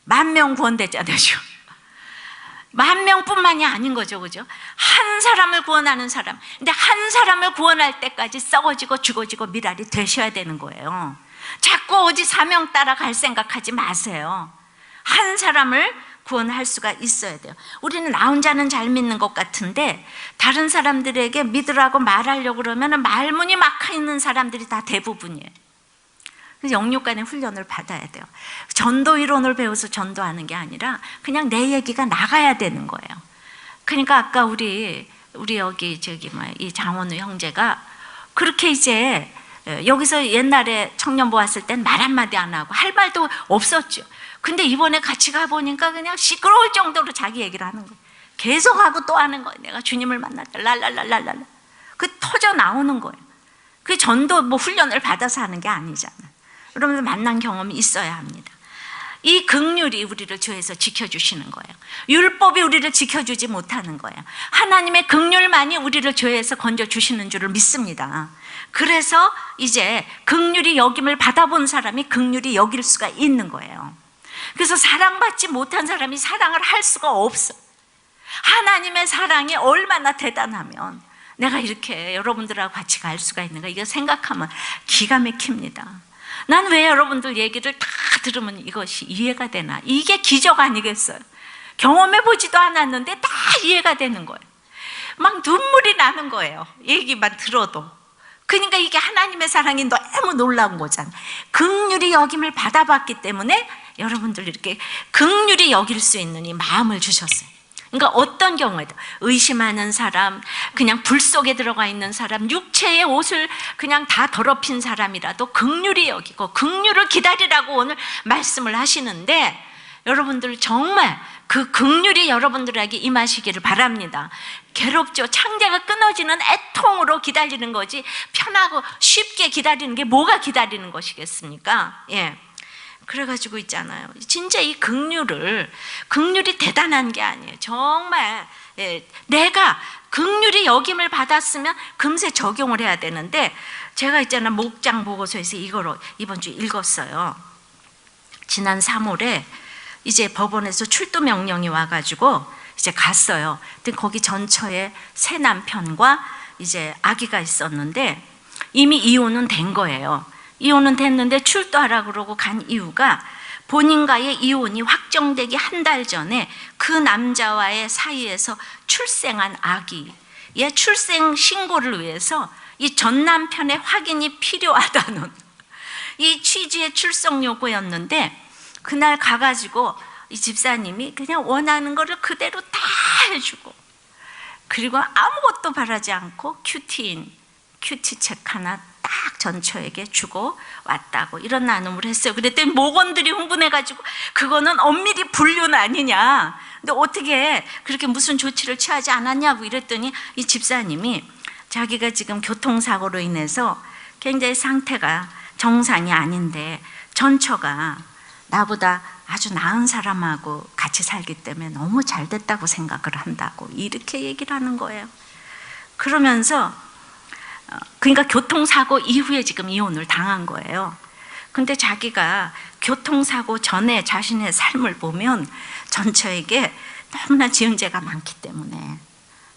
10,000명 구원됐잖아요. 10,000명뿐만이 아닌 거죠, 그죠? 한 사람을 구원하는 사람. 근데 한 사람을 구원할 때까지 썩어지고 죽어지고 미랄이 되셔야 되는 거예요. 자꾸 어디 사명 따라 갈 생각하지 마세요. 한 사람을 구원할 수가 있어야 돼요. 우리는 나 혼자는 잘 믿는 것 같은데 다른 사람들에게 믿으라고 말하려고 그러면 말문이 막혀 있는 사람들이 다 대부분이에요. 그래서 영육간의 훈련을 받아야 돼요. 전도 이론을 배워서 전도하는 게 아니라 그냥 내 얘기가 나가야 되는 거예요. 그러니까 아까 우리 여기 이 장원우 형제가 그렇게 이제 여기서 옛날에 청년부 왔을 땐 말 한마디 안 하고 할 말도 없었죠. 근데 이번에 같이 가보니까 그냥 시끄러울 정도로 자기 얘기를 하는 거예요. 계속하고 또 하는 거예요. 내가 주님을 만났다 랄랄랄랄랄, 그 터져 나오는 거예요. 그 전도 훈련을 받아서 하는 게 아니잖아요. 그러면서 만난 경험이 있어야 합니다. 이 긍휼이 우리를 죄에서 지켜주시는 거예요. 율법이 우리를 지켜주지 못하는 거예요. 하나님의 긍휼만이 우리를 죄에서 건져주시는 줄을 믿습니다. 그래서 이제 긍휼이 여김을 받아본 사람이 긍휼이 여길 수가 있는 거예요. 그래서 사랑받지 못한 사람이 사랑을 할 수가 없어. 하나님의 사랑이 얼마나 대단하면 내가 이렇게 여러분들하고 같이 갈 수가 있는가, 이거 생각하면 기가 막힙니다. 난 왜 여러분들 얘기를 다 들으면 이것이 이해가 되나? 이게 기적 아니겠어요? 경험해 보지도 않았는데 다 이해가 되는 거예요. 막 눈물이 나는 거예요, 얘기만 들어도. 그러니까 이게 하나님의 사랑이 너무 놀라운 거잖아요. 긍휼히 여김을 받아봤기 때문에 여러분들 이렇게 긍휼히 여길 수 있는 이 마음을 주셨어요. 그러니까 어떤 경우에도 의심하는 사람, 그냥 불 속에 들어가 있는 사람, 육체의 옷을 그냥 다 더럽힌 사람이라도 긍휼히 여기고 긍휼을 기다리라고 오늘 말씀을 하시는데, 여러분들 정말 그 긍휼이 여러분들에게 임하시기를 바랍니다. 괴롭죠. 창자가 끊어지는 애통으로 기다리는 거지 편하고 쉽게 기다리는 게 뭐가 기다리는 것이겠습니까? 예. 그래가지고 있잖아요. 진짜 이 긍휼이 대단한 게 아니에요. 정말 내가 긍휼히 여김을 받았으면 금세 적용을 해야 되는데, 제가 있잖아 목장 보고서에서 이걸 이번 주에 읽었어요. 지난 3월에 이제 법원에서 출두 명령이 와가지고 이제 갔어요. 근데 거기 전처에 새 남편과 이제 아기가 있었는데 이미 이혼은 된 거예요. 이혼은 됐는데 출두하라 그러고 간 이유가 본인과의 이혼이 확정되기 한 달 전에 그 남자와의 사이에서 출생한 아기의 출생 신고를 위해서 이 전 남편의 확인이 필요하다는 이 취지의 출석 요구였는데, 그날 가가지고 이 집사님이 그냥 원하는 거를 그대로 다 해주고, 그리고 아무것도 바라지 않고 큐티책 하나 딱 전처에게 주고 왔다고 이런 나눔을 했어요. 그랬더니 목원들이 흥분해가지고 그거는 엄밀히 불륜 아니냐, 근데 어떻게 그렇게 무슨 조치를 취하지 않았냐고 이랬더니 이 집사님이 자기가 지금 교통사고로 인해서 굉장히 상태가 정상이 아닌데 전처가 나보다 아주 나은 사람하고 같이 살기 때문에 너무 잘 됐다고 생각을 한다고 이렇게 얘기를 하는 거예요. 그러면서 그러니까 교통사고 이후에 지금 이혼을 당한 거예요. 근데 자기가 교통사고 전에 자신의 삶을 보면 전처에게 너무나 지은 죄가 많기 때문에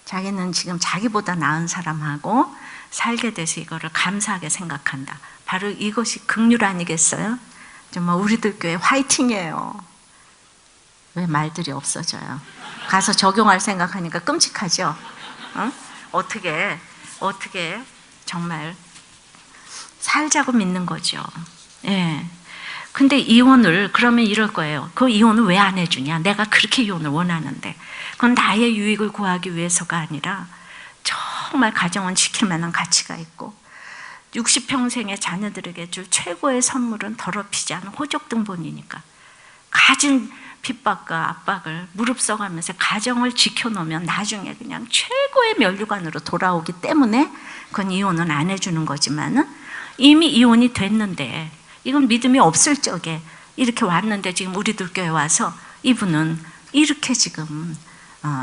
자기는 지금 자기보다 나은 사람하고 살게 돼서 이거를 감사하게 생각한다. 바로 이것이 긍휼 아니겠어요? 정말 우리들 교회 화이팅이에요. 왜 말들이 없어져요? 가서 적용할 생각하니까 끔찍하죠? 어떻게 정말 살자고 믿는 거죠. 예. 근데 이혼을 그러면 이럴 거예요. 그 이혼을 왜 안 해주냐? 내가 그렇게 이혼을 원하는데. 그건 나의 유익을 구하기 위해서가 아니라 정말 가정은 지킬 만한 가치가 있고 60평생의 자녀들에게 줄 최고의 선물은 더럽히지 않은 호적등본이니까 가진 핍박과 압박을 무릅써가면서 가정을 지켜놓으면 나중에 그냥 최고의 면류관으로 돌아오기 때문에 그건 이혼은 안 해주는 거지만은 이미 이혼이 됐는데 이건 믿음이 없을 적에 이렇게 왔는데 지금 우리들 교회 와서 이분은 이렇게 지금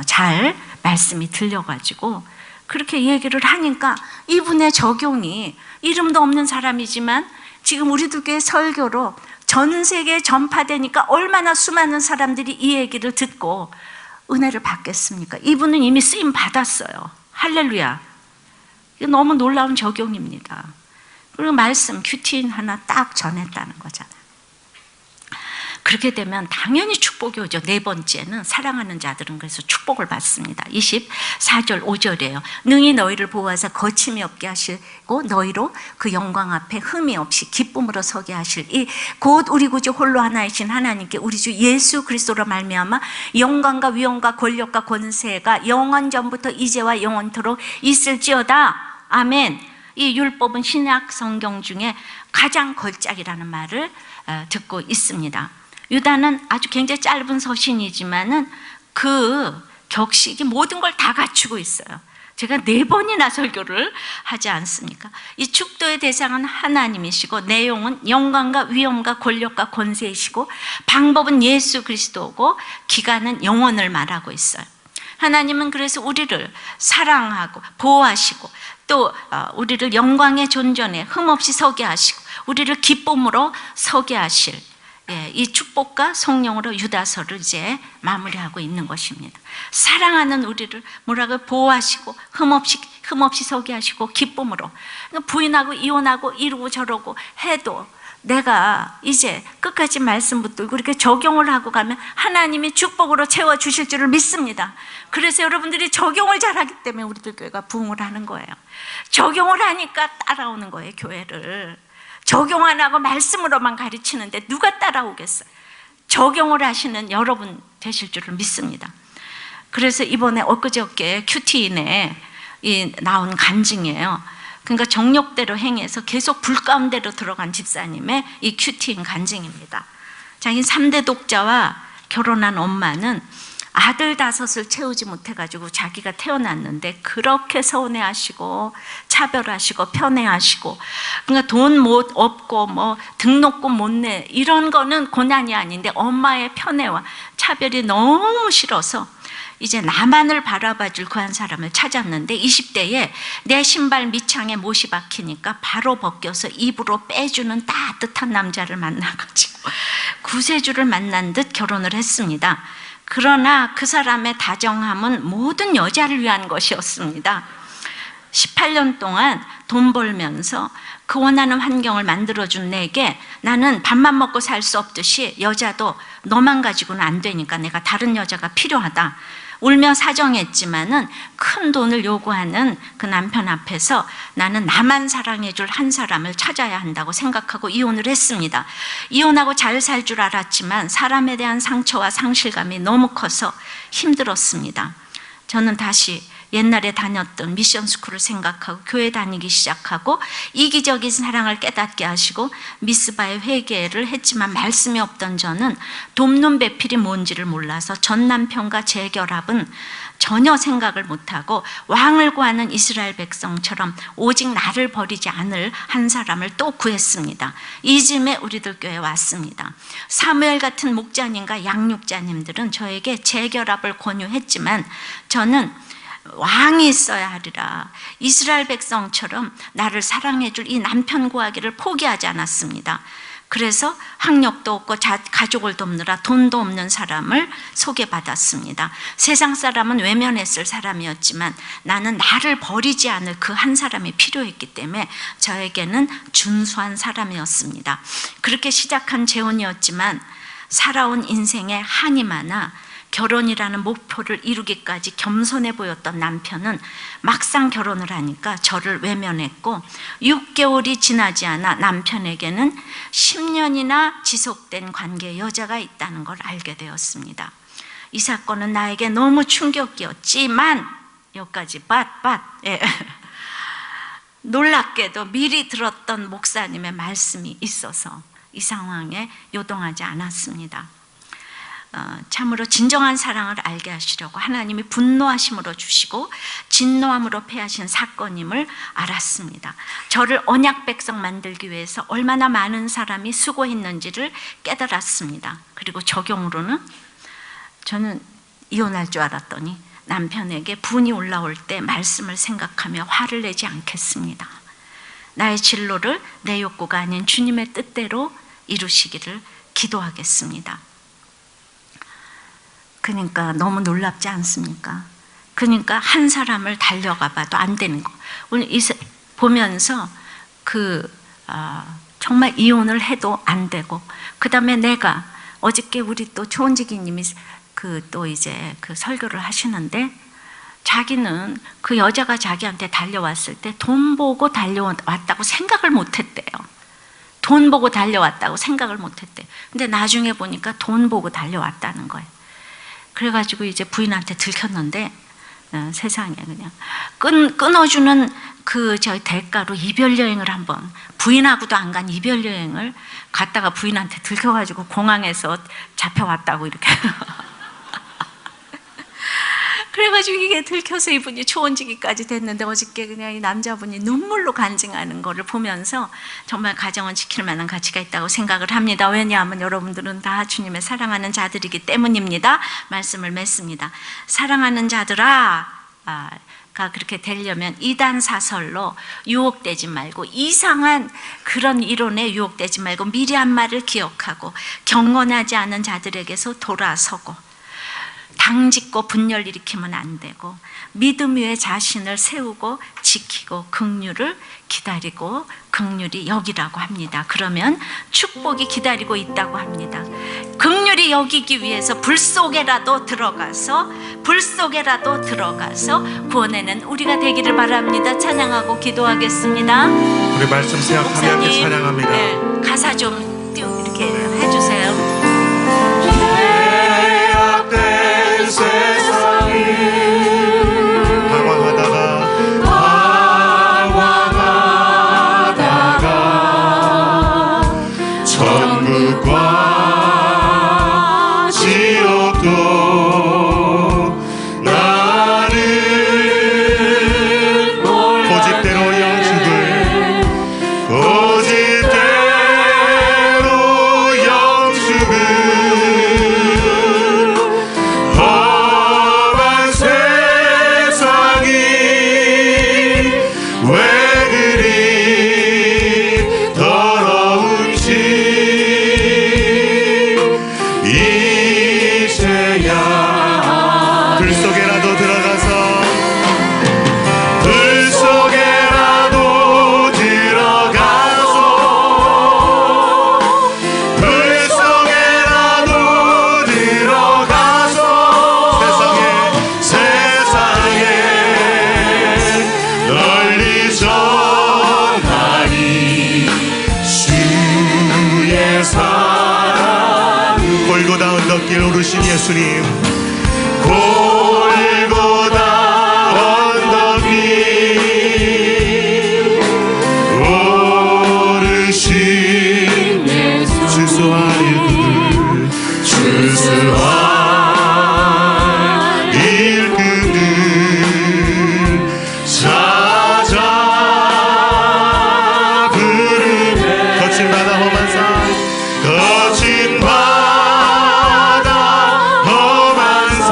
잘 말씀이 들려가지고 그렇게 얘기를 하니까 이분의 적용이 이름도 없는 사람이지만 지금 우리들 교회 설교로 전 세계에 전파되니까 얼마나 수많은 사람들이 이 얘기를 듣고 은혜를 받겠습니까? 이분은 이미 쓰임 받았어요. 할렐루야. 이거 너무 놀라운 적용입니다. 그리고 말씀 큐티인 하나 딱 전했다는 거잖아요. 그렇게 되면 당연히 축복이 오죠. 네 번째는 사랑하는 자들은 그래서 축복을 받습니다. 24절 5절이에요. 능히 너희를 보호하사 거침이 없게 하시고 너희로 그 영광 앞에 흠이 없이 기쁨으로 서게 하실 이 곧 우리 구주 홀로 하나이신 하나님께 우리 주 예수 그리스도로 말미암아 영광과 위엄과 권력과 권세가 영원 전부터 이제와 영원토록 있을지어다. 아멘. 이 율법은 신약 성경 중에 가장 걸작이라는 말을 듣고 있습니다. 유다는 아주 굉장히 짧은 서신이지만은 그 격식이 모든 걸 다 갖추고 있어요. 제가 4번이나 설교를 하지 않습니까? 이 축도의 대상은 하나님이시고 내용은 영광과 위엄과 권력과 권세이시고 방법은 예수 그리스도고 기간은 영원을 말하고 있어요. 하나님은 그래서 우리를 사랑하고 보호하시고 또 우리를 영광의 존전에 흠없이 서게 하시고 우리를 기쁨으로 서게 하실 이 축복과 성령으로 유다서를 이제 마무리하고 있는 것입니다. 사랑하는 우리를 뭐라고 보호하시고 흠없이 서게 하시고 기쁨으로 부인하고 이혼하고 이러고 저러고 해도 내가 이제 끝까지 말씀 붙들고 이렇게 적용을 하고 가면 하나님이 축복으로 채워주실 줄을 믿습니다. 그래서 여러분들이 적용을 잘하기 때문에 우리들 교회가 부흥을 하는 거예요. 적용을 하니까 따라오는 거예요. 교회를 적용 안 하고 말씀으로만 가르치는데 누가 따라오겠어요? 적용을 하시는 여러분 되실 줄을 믿습니다. 그래서 이번에 엊그저께 큐티인에 나온 간증이에요. 그러니까 정욕대로 행해서 계속 불 가운데로 들어간 집사님의 이 큐티인 간증입니다. 자기 3대 독자와 결혼한 엄마는 아들 5을 채우지 못해가지고 자기가 태어났는데 그렇게 서운해하시고 차별하시고 편애하시고 그러니까 돈 못 없고 뭐 등록금 못 내 이런 거는 고난이 아닌데 엄마의 편애와 차별이 너무 싫어서 이제 나만을 바라봐줄 그 한 사람을 찾았는데 20대에 내 신발 밑창에 못이 박히니까 바로 벗겨서 입으로 빼주는 따뜻한 남자를 만나가지고 구세주를 만난 듯 결혼을 했습니다. 그러나 그 사람의 다정함은 모든 여자를 위한 것이었습니다. 18년 동안 돈 벌면서 그 원하는 환경을 만들어준 내게 나는 밥만 먹고 살 수 없듯이 여자도 너만 가지고는 안 되니까 내가 다른 여자가 필요하다. 울며 사정했지만은 큰 돈을 요구하는 그 남편 앞에서 나는 나만 사랑해줄 한 사람을 찾아야 한다고 생각하고 이혼을 했습니다. 이혼하고 잘 살 줄 알았지만 사람에 대한 상처와 상실감이 너무 커서 힘들었습니다. 저는 다시 옛날에 다녔던 미션 스쿨을 생각하고 교회 다니기 시작하고 이기적인 사랑을 깨닫게 하시고 미스바의 회개를 했지만 말씀이 없던 저는 돕는 배필이 뭔지를 몰라서 전 남편과 재결합은 전혀 생각을 못하고 왕을 구하는 이스라엘 백성처럼 오직 나를 버리지 않을 한 사람을 또 구했습니다. 이쯤에 우리들 교회에 왔습니다. 사무엘 같은 목자님과 양육자님들은 저에게 재결합을 권유했지만 저는 왕이 있어야 하리라. 이스라엘 백성처럼 나를 사랑해줄 이 남편 구하기를 포기하지 않았습니다. 그래서 학력도 없고 가족을 돕느라 돈도 없는 사람을 소개받았습니다. 세상 사람은 외면했을 사람이었지만 나는 나를 버리지 않을 그 한 사람이 필요했기 때문에 저에게는 준수한 사람이었습니다. 그렇게 시작한 재혼이었지만 살아온 인생에 한이 많아 결혼이라는 목표를 이루기까지 겸손해 보였던 남편은 막상 결혼을 하니까 저를 외면했고 6개월이 지나지 않아 남편에게는 10년이나 지속된 관계의 여자가 있다는 걸 알게 되었습니다. 이 사건은 나에게 너무 충격이었지만 여기까지 예. 놀랍게도 미리 들었던 목사님의 말씀이 있어서 이 상황에 요동하지 않았습니다. 참으로 진정한 사랑을 알게 하시려고 하나님이 분노하심으로 주시고 진노함으로 패하신 사건임을 알았습니다. 저를 언약 백성 만들기 위해서 얼마나 많은 사람이 수고했는지를 깨달았습니다. 그리고 적용으로는 저는 이혼할 줄 알았더니 남편에게 분이 올라올 때 말씀을 생각하며 화를 내지 않겠습니다. 나의 진로를 내 욕구가 아닌 주님의 뜻대로 이루시기를 기도하겠습니다. 그러니까 너무 놀랍지 않습니까? 그러니까 한 사람을 달려가 봐도 안 되는 거. 오늘 보면서 정말 이혼을 해도 안 되고, 그 다음에 내가 어저께 우리 또 초원지기님이 또 이제 설교를 하시는데, 자기는 그 여자가 자기한테 달려왔을 때 돈 보고 달려왔다고 생각을 못했대요. 돈 보고 달려왔다고 생각을 못했대요. 근데 나중에 보니까 돈 보고 달려왔다는 거예요. 그래가지고 이제 부인한테 들켰는데, 세상에 그냥 끊어주는 저희 대가로 이별 여행을 한번, 부인하고도 안 간 이별 여행을 갔다가 부인한테 들켜가지고 공항에서 잡혀왔다고 이렇게. 그래가지고 이게 들켜서 이분이 초원지기까지 됐는데, 어저께 그냥 이 남자분이 눈물로 간증하는 거를 보면서 정말 가정은 지킬 만한 가치가 있다고 생각을 합니다. 왜냐하면 여러분들은 다 주님의 사랑하는 자들이기 때문입니다. 말씀을 맺습니다. 사랑하는 자들아, 가 그렇게 되려면 이단 사설로 유혹되지 말고, 이상한 그런 이론에 유혹되지 말고, 미리 한 말을 기억하고 경건하지 않은 자들에게서 돌아서고, 당짓고 분열 일으키면 안 되고, 믿음 위에 자신을 세우고 지키고 긍휼을 기다리고 긍휼히 여기라고 합니다. 그러면 축복이 기다리고 있다고 합니다. 긍휼히 여기기 위해서 불 속에라도 들어가서 구원에는 우리가 되기를 바랍니다. 찬양하고 기도하겠습니다. 우리 말씀 생각하며 함께 찬양합니다. 네, 가사 좀 이렇게 해주세요. 세상이 방황하다가 천국과 지옥도 나는 고집대로 영축을 언덕길 오르신 예수님, 골고다 언덕길 오르신 예수, 주소할 일꾼들 주소할 일꾼들 찾아 부르네. 거친 바다 험한 산, 거친 바다 험한 산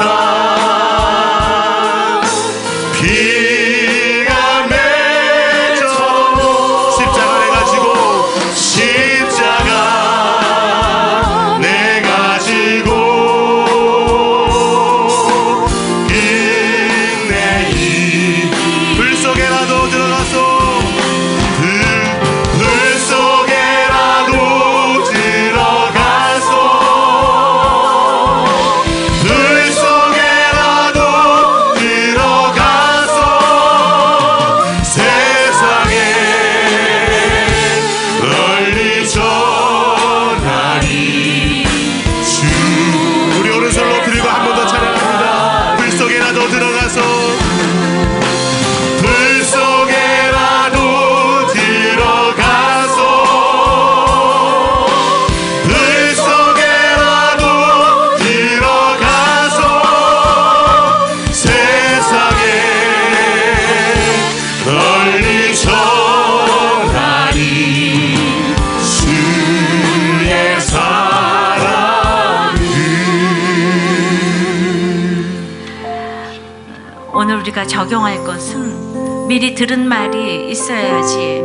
오늘 우리가 적용할 것은 미리 들은 말이 있어야지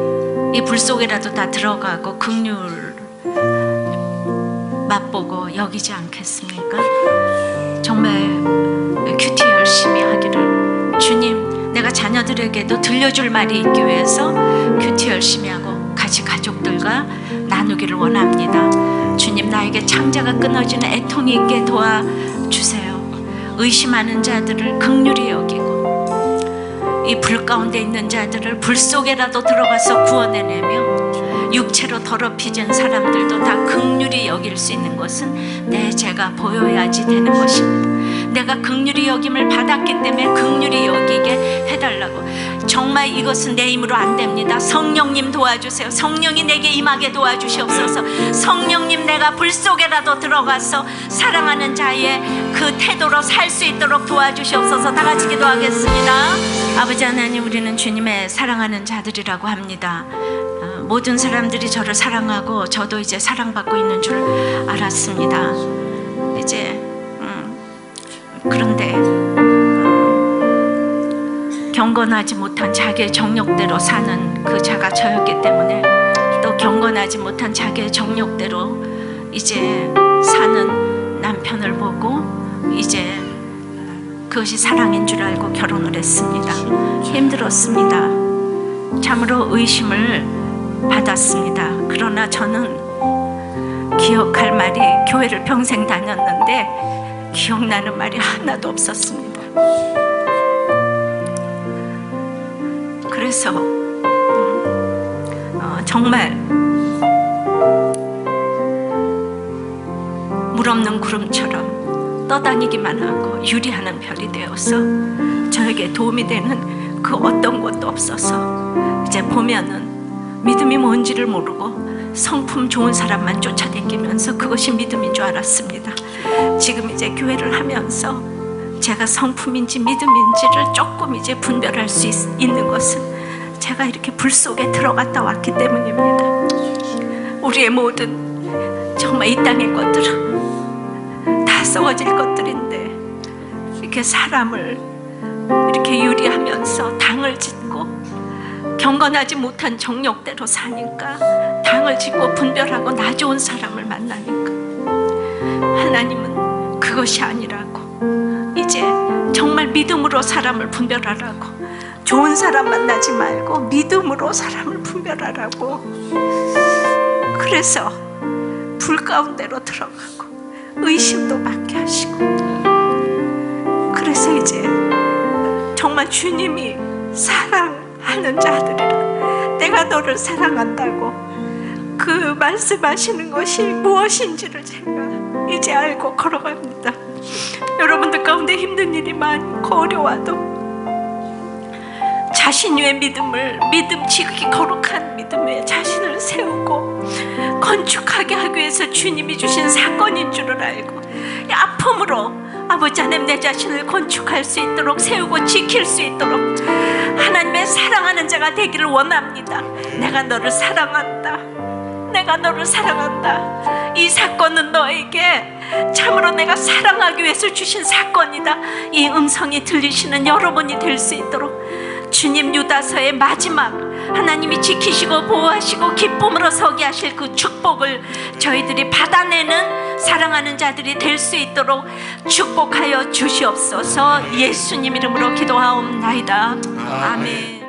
이 불 속에라도 다 들어가고 긍휼 맛보고 여기지 않겠습니까? 정말 큐티 열심히 하기를, 주님 내가 자녀들에게도 들려줄 말이 있기 위해서 큐티 열심히 하고 같이 가족들과 나누기를 원합니다. 주님, 나에게 창자가 끊어지는 애통이 있게 도와주세요. 의심하는 자들을 긍휼히 여기고 이 불 가운데 있는 자들을 불 속에라도 들어가서 구원해내며 육체로 더럽혀진 사람들도 다 긍휼히 여길 수 있는 것은 내 죄가 보여야지 되는 것입니다. 내가 긍휼히 여김을 받았기 때문에 긍휼히 여기게 해달라고. 정말 이것은 내 힘으로 안 됩니다. 성령님 도와주세요. 성령이 내게 임하게 도와주시옵소서. 성령님, 내가 불 속에라도 들어가서 사랑하는 자의 그 태도로 살 수 있도록 도와주시옵소서. 다 같이 기도하겠습니다. 아버지 하나님, 우리는 주님의 사랑하는 자들이라고 합니다. 모든 사람들이 저를 사랑하고 저도 이제 사랑받고 있는 줄 알았습니다. 이제 그런데 경건하지 못한 자기의 정욕대로 사는 그 자가 저였기 때문에, 또 경건하지 못한 자기의 정욕대로 이제 사는 남편을 보고 이제 그것이 사랑인 줄 알고 결혼을 했습니다. 힘들었습니다. 참으로 의심을 받았습니다. 그러나 저는 기억할 말이, 교회를 평생 다녔는데 기억나는 말이 하나도 없었습니다. 그래서 정말 물 없는 구름처럼 떠다니기만 하고 유리하는 별이 되어서 저에게 도움이 되는 그 어떤 것도 없어서 이제 보면은 믿음이 뭔지를 모르고 성품 좋은 사람만 쫓아다니면서 그것이 믿음인 줄 알았습니다. 지금 이제 교회를 하면서 제가 성품인지 믿음인지를 조금 이제 분별할 수 있는 것은 제가 이렇게 불 속에 들어갔다 왔기 때문입니다. 우리의 모든 정말 이 땅의 것들은 다 썩어질 것들인데, 이렇게 사람을 이렇게 유리하면서 당을 짓고 경건하지 못한 정욕대로 사니까, 당을 짓고 분별하고 나 좋은 사람을 만나니까 하나님은 그것이 아니라고, 이제 정말 믿음으로 사람을 분별하라고, 좋은 사람 만나지 말고 믿음으로 사람을 분별하라고. 그래서 불 가운데로 들어가고 의심도 받게 하시고, 그래서 이제 정말 주님이 사랑하는 자들이라, 내가 너를 사랑한다고 그 말씀하시는 것이 무엇인지를 제가 이제 알고 걸어갑니다. 여러분들 가운데 힘든 일이 많고 어려워도 자신 위의 믿음을, 믿음 지극히 거룩한 믿음 위에 자신을 세우고 건축하게 하기 위해서 주님이 주신 사건인 줄을 알고, 이 아픔으로 아버지 하나님, 내 자신을 건축할 수 있도록, 세우고 지킬 수 있도록 하나님의 사랑하는 자가 되기를 원합니다. 내가 너를 사랑한다. 내가 너를 사랑한다. 이 사건은 너에게 참으로 내가 사랑하기 위해서 주신 사건이다. 이 음성이 들리시는 여러분이 될 수 있도록 주님 유다서의 마지막, 하나님이 지키시고 보호하시고 기쁨으로 서게 하실 그 축복을 저희들이 받아내는 사랑하는 자들이 될 수 있도록 축복하여 주시옵소서. 예수님 이름으로 기도하옵나이다. 아멘.